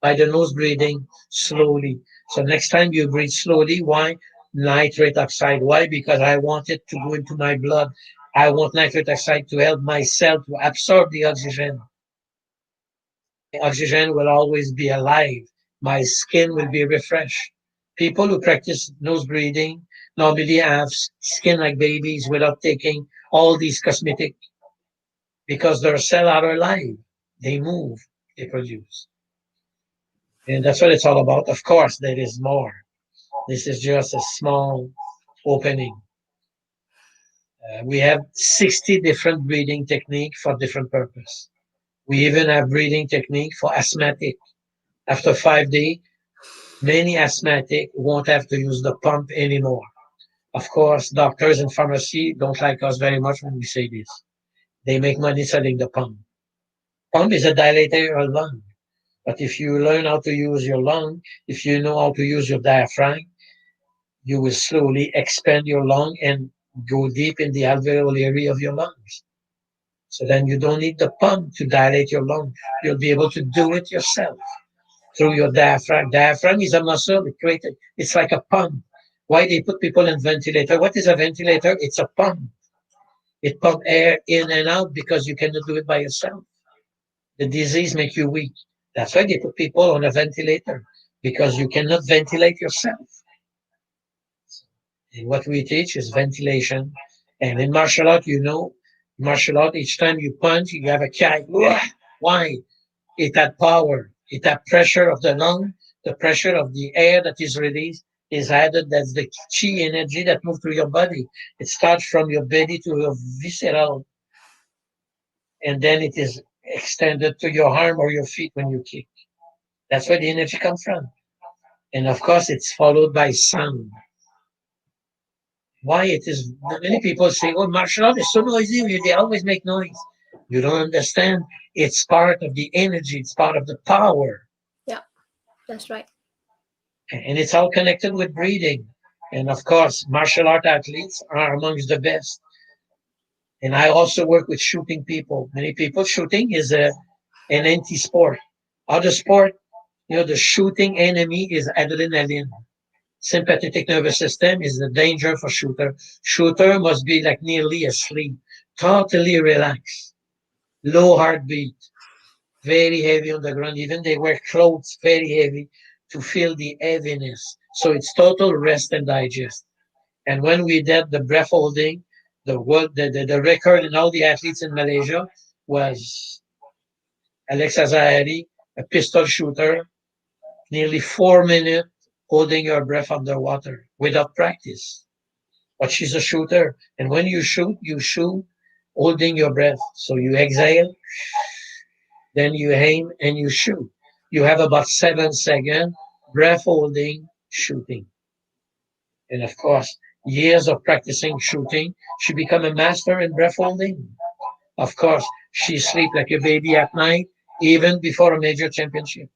by the nose breathing slowly. So next time you breathe slowly, why? Nitrate oxide. Why? Because I want it to go into my blood. I want nitric oxide to help my cell to absorb the oxygen. My oxygen will always be alive. My skin will be refreshed. People who practice nose breathing normally have skin like babies without taking all these cosmetic, because their cells are alive. They move, they produce. And that's what it's all about. Of course, there is more. This is just a small opening. We have 60 different breathing techniques for different purpose. We even have breathing technique for asthmatic. After 5 days, many asthmatic won't have to use the pump anymore. Of course, doctors and pharmacy don't like us very much when we say this. They make money selling the pump. Pump is a dilator of lung. But if you learn how to use your lung, if you know how to use your diaphragm, you will slowly expand your lung and go deep in the alveolar area of your lungs. So then you don't need the pump to dilate your lung. You'll be able to do it yourself through your diaphragm. Diaphragm is a muscle. It's like a pump. Why they put people in ventilator? What is a ventilator? It's a pump. It pump air in and out because you cannot do it by yourself. The disease make you weak. That's why they put people on a ventilator, because you cannot ventilate yourself. And what we teach is ventilation. And in martial art, martial art, each time you punch, you have a kick. Why? It had power. It had pressure of the lung. The pressure of the air that is released is added. That's the chi energy that moves through your body. It starts from your belly to your visceral, and then it is extended to your arm or your feet when you kick. That's where the energy comes from. And of course, it's followed by sound. Why it is, many people say, oh, martial art is so noisy, they always make noise. You don't understand. It's part of the energy, it's part of the power. Yeah, that's right. And it's all connected with breathing. And of course, martial art athletes are amongst the best. And I also work with shooting people. Many people, shooting is an anti-sport. Other sport, the shooting enemy is adrenaline. Sympathetic nervous system is the danger for shooter. Shooter must be like nearly asleep, totally relaxed, low heartbeat, very heavy on the ground. Even they wear clothes very heavy to feel the heaviness. So it's total rest and digest. And when we did the breath holding, the record in all the athletes in Malaysia was Alex Azahari, a pistol shooter, nearly 4 minutes holding your breath underwater without practice. But she's a shooter. And when you shoot holding your breath. So you exhale, then you aim and you shoot. You have about 7 seconds breath holding, shooting. And of course, years of practicing shooting, she became a master in breath holding. Of course, she sleep like a baby at night, even before a major championship.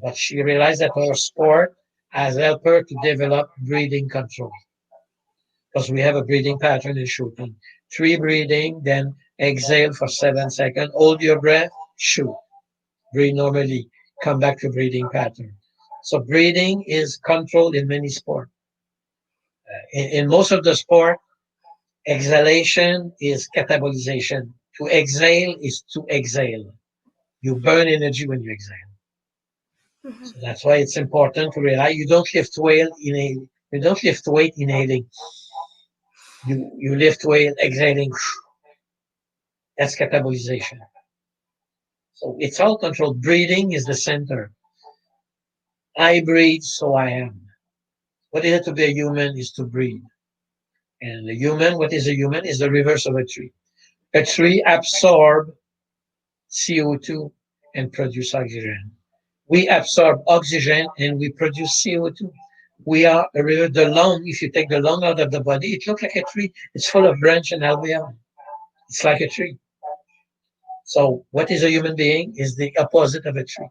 But she realized that her sport has helped her to develop breathing control. Because we have a breathing pattern in shooting. 3 breathing, then exhale for 7 seconds, hold your breath, shoot. Breathe normally, come back to breathing pattern. So breathing is controlled in many sports. In most of the sport, exhalation is catabolization. To exhale is to exhale. You burn energy when you exhale. Mhm. So that's why it's important to realize you don't lift weight inhaling. You don't lift weight inhaling. You lift weight exhaling. That's catabolization. So it's all controlled. Breathing is the center. I breathe, so I am. What is it to be a human is to breathe. And the human, what is a human? Is the reverse of a tree. A tree absorbs CO2 and produce oxygen. We absorb oxygen and we produce CO2. We are a river. The lung, if you take the lung out of the body, it looks like a tree. It's full of branch and alveoli. It's like a tree. So what is a human being is the opposite of a tree.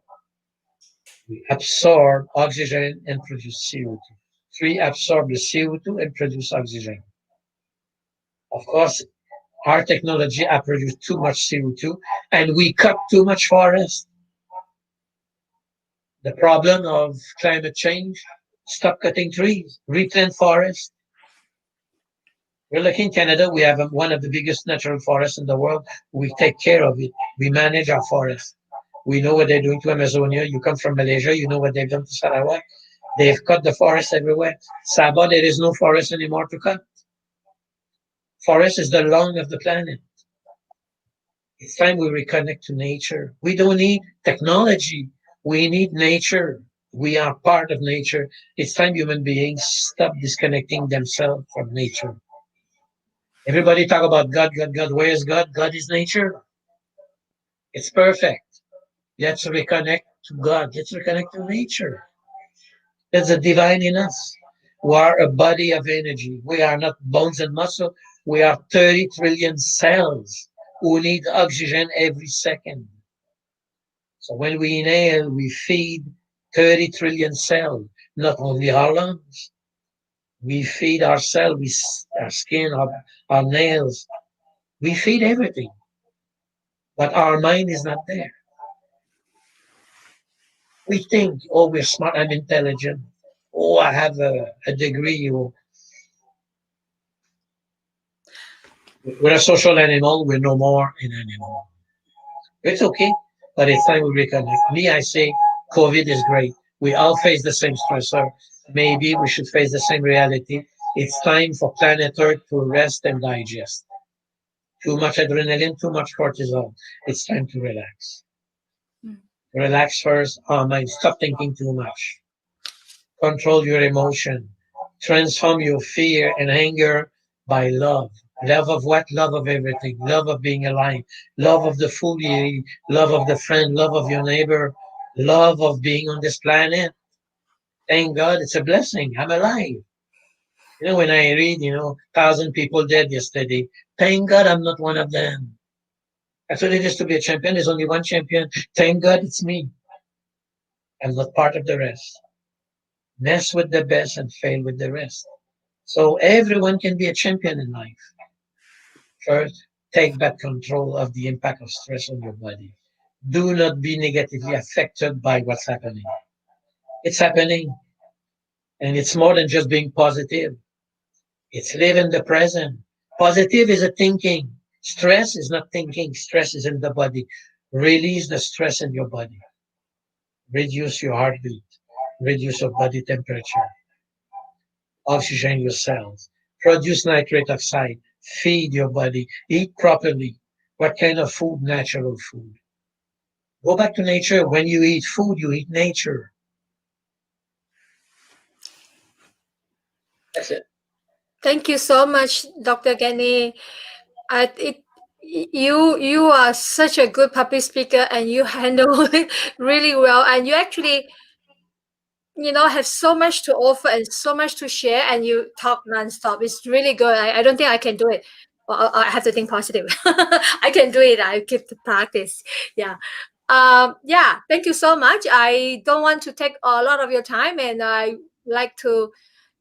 We absorb oxygen and produce CO2. Tree absorb the CO2 and produce oxygen. Of course, our technology has produced too much CO2 and we cut too much forest. The problem of climate change, stop cutting trees, replant forests. We're lucky in Canada, we have one of the biggest natural forests in the world. We take care of it. We manage our forests. We know what they're doing to Amazonia. You come from Malaysia, you know what they've done to Sarawak. They've cut the forest everywhere. Sabah, there is no forest anymore to cut. Forest is the lung of the planet. It's time we reconnect to nature. We don't need technology. We need nature. We are part of nature. It's time human beings stop disconnecting themselves from nature. Everybody talk about God, God, God. Where is God? God is nature. It's perfect. Let's reconnect to God. Let's reconnect to nature. There's a divine in us. We are a body of energy. We are not bones and muscle. We are 30 trillion cells who need oxygen every second. So when we inhale, we feed 30 trillion cells, not only our lungs. We feed our cells, our skin, our nails. We feed everything. But our mind is not there. We think, oh, we're smart, I'm intelligent. Oh, I have a degree. We're a social animal. We're no more an animal. It's okay. but it's time we reconnect. Me, I say COVID is great. We all face the same stressor. Maybe we should face the same reality. It's time for planet Earth to rest and digest. Too much adrenaline, too much cortisol. It's time to relax. Relax first. Oh, mind, stop thinking too much. Control your emotion. Transform your fear and anger by love. Love of what? Love of everything. Love of being alive. Love of the food you eat. Love of the friend. Love of your neighbor. Love of being on this planet. Thank God it's a blessing. I'm alive. When I read, 1,000 people dead yesterday, thank God I'm not one of them. That's what it is to be a champion. There's only one champion. Thank God it's me. I'm not part of the rest. Mess with the best and fail with the rest. So everyone can be a champion in life. First, take back control of the impact of stress on your body. Do not be negatively affected by what's happening. It's happening, and it's more than just being positive. It's live in the present. Positive is a thinking. Stress is not thinking. Stress is in the body. Release the stress in your body. Reduce your heartbeat. Reduce your body temperature. Oxygen your cells. Produce nitrate oxide. Feed your body. Eat properly. What kind of food? Natural food. Go back to nature. When you eat food, you eat nature. That's it. Thank you so much, Dr. Gagné. It you are such a good public speaker, and you handle it really well, and you actually have so much to offer and so much to share, and you talk nonstop. It's really good. I don't think I can do it. Well, I have to think positive. I can do it. I keep the practice. Yeah. Yeah, thank you so much. I don't want to take a lot of your time, and I like to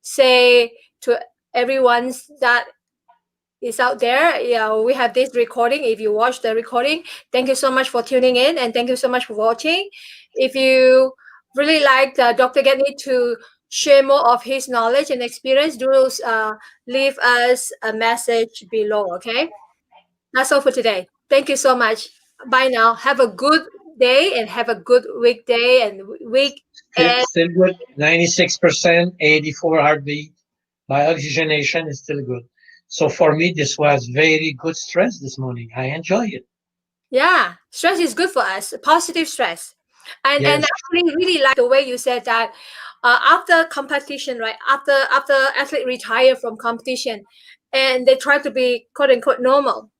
say to everyone that is out there, we have this recording. If you watch the recording, thank you so much for tuning in, and thank you so much for watching. If you really like Dr. Gagné to share more of his knowledge and experience, do leave us a message below. Okay, that's all for today. Thank you so much. Bye now. Have a good day and have a good weekday and week. And Still good. 96%, 84 heartbeat. My oxygenation is still good. So for me, this was very good stress this morning. I enjoy it. yeah, stress is good for us. Positive stress. And Yes. I really like the way you said that after competition, right? After athlete retire from competition, and they try to be quote unquote normal,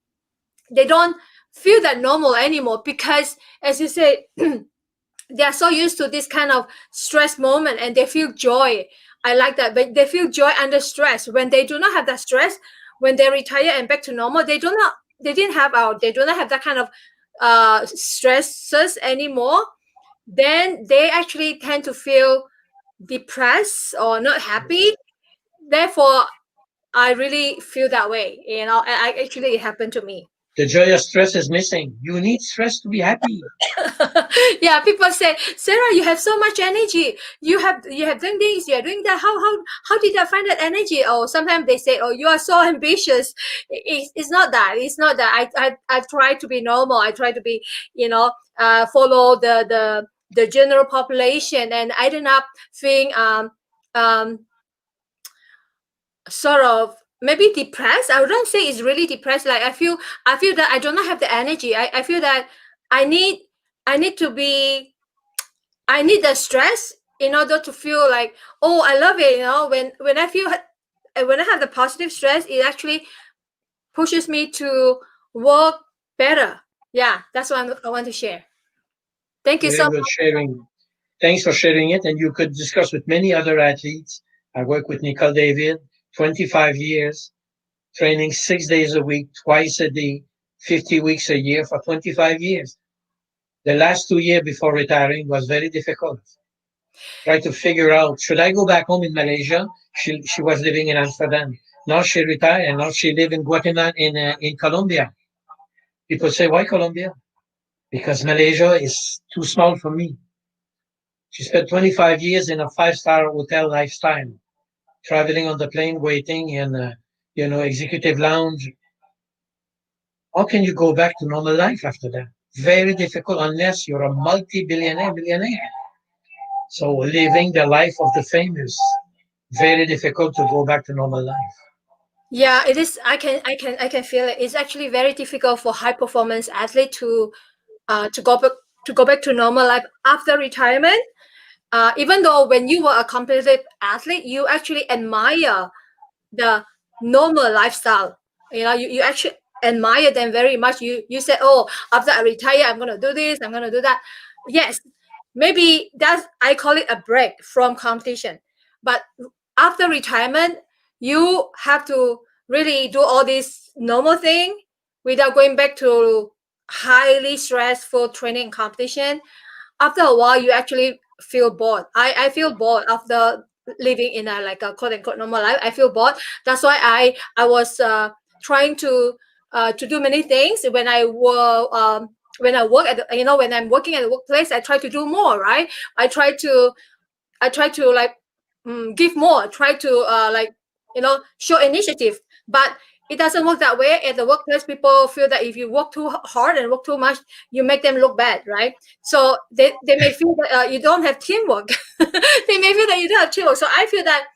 they don't feel that normal anymore because, as you said, they are so used to this kind of stress moment, and they feel joy. I like that, but they feel joy under stress. When they do not have that stress, when they retire and back to normal, they do not have that kind of stresses anymore. Then they actually tend to feel depressed or not happy. Therefore, I really feel that way. Actually, it happened to me. The joy of stress is missing. You need stress to be happy. Yeah, people say, Sarah, you have so much energy. You have done this, you are doing that. How did I find that energy? Or sometimes they say, oh, you are so ambitious. It's not that. It's not that. I try to be normal. I try to be, follow the general population, and I ended up feeling um sort of maybe depressed. I wouldn't say it's really depressed. Like I feel that I do not have the energy. I feel that I need I need to be I need the stress in order to feel like, oh, I love it. When when I have the positive stress, it actually pushes me to work better. Yeah, that's what I want to share. Thank you so Very good much. sharing. Thanks for sharing it. And you could discuss with many other athletes. I work with Nicol David, 25 years, training 6 days a week, twice a day, 50 weeks a year for 25 years. The last 2 years before retiring was very difficult. Try to figure out, should I go back home in Malaysia? She was living in Amsterdam. Now she retired, and now she live in Guatemala, in Colombia. People say, why Colombia? Because Malaysia is too small for me. She spent 25 years in a five-star hotel lifestyle, traveling on the plane, waiting in executive lounge. How can you go back to normal life after that? Very difficult unless you're a multi-billionaire, millionaire. So living the life of the famous, very difficult to go back to normal life. Yeah, it is. I can feel it. It's actually very difficult for high performance athlete to go back to normal life after retirement. Even though when you were a competitive athlete, you actually admire the normal lifestyle. You actually admire them very much. You said, oh, after I retire, I'm gonna do this, I'm gonna do that. Yes, maybe that's, I call it a break from competition. But after retirement, you have to really do all this normal thing without going back to highly stressful training competition. After a while you actually feel bored. I feel bored after living in a like a quote unquote normal life. I feel bored. That's why I was trying to do many things when I work at when I'm working at the workplace. I try to do more, right? I try to like give more, try to show initiative. But it doesn't work that way. At the workplace, people feel that if you work too hard and work too much, you make them look bad, right? So they may feel that you don't have teamwork. They may feel that you don't have teamwork. So I feel that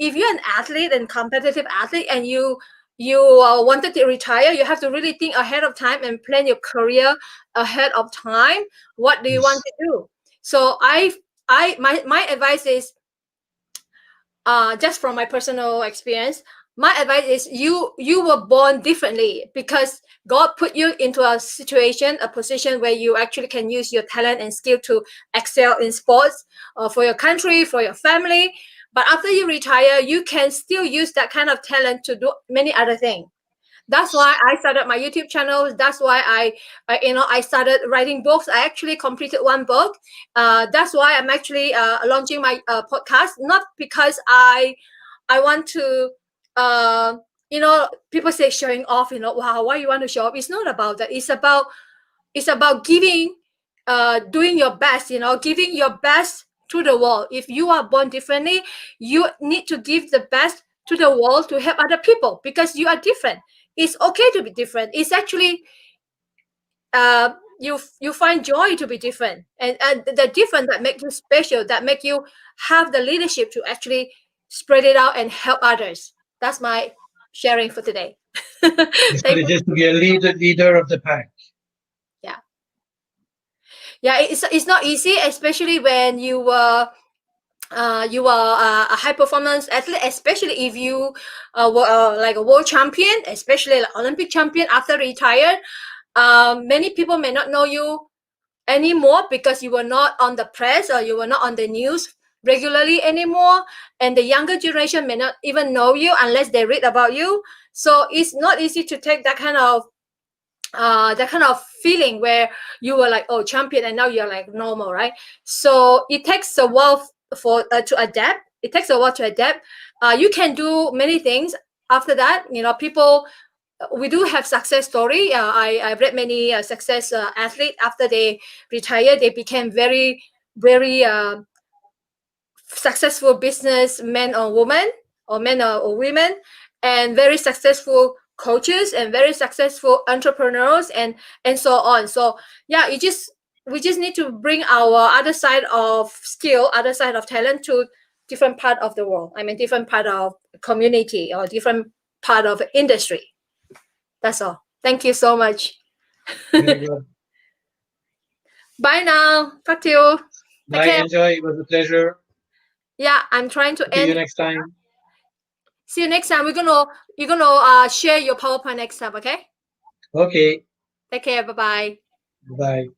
if you're an athlete and competitive athlete and you wanted to retire, you have to really think ahead of time and plan your career ahead of time. What do you want Yes. to do? So my advice is, just from my personal experience, my advice is you were born differently because God put you into a situation, a position where you actually can use your talent and skill to excel in sports, for your country, for your family. But after you retire, you can still use that kind of talent to do many other things. That's why I started my YouTube channel. That's why I started writing books. I actually completed one book. That's why I'm actually launching my podcast. Not because I want to, people say showing off. Wow, why you want to show off? It's not about that. It's about giving, doing your best. Giving your best to the world. If you are born differently, you need to give the best to the world to help other people because you are different. It's okay to be different. It's actually, you find joy to be different, and the different that make you special, that make you have the leadership to actually spread it out and help others. That's my sharing for today. That's what Thank it you. is to be a leader of the pack. Yeah, yeah. It's not easy, especially when you are a high performance athlete, especially if you were like a world champion, especially like Olympic champion after retired. Many people may not know you anymore because you were not on the press or you were not on the news regularly anymore, and the younger generation may not even know you unless they read about you. So it's not easy to take that kind of feeling where you were like, oh, champion, and now you're like normal, right? So it takes a while for to adapt. It takes a while to adapt. You can do many things after that. People, we do have success story. I've read many success athlete after they retire, they became very, very successful business men or women, or men or women, and very successful coaches and very successful entrepreneurs, and so on. So yeah, we just need to bring our other side of skill, other side of talent to different part of the world. I mean, different part of community or different part of industry. That's all. Thank you so much. Very good. Bye now. Talk to you. Take Bye. care. Enjoy. It was a pleasure. Yeah, I'm trying to See you end. next time. See you next time. You're gonna share your PowerPoint next time, okay? Okay. Take care. Bye bye. Bye.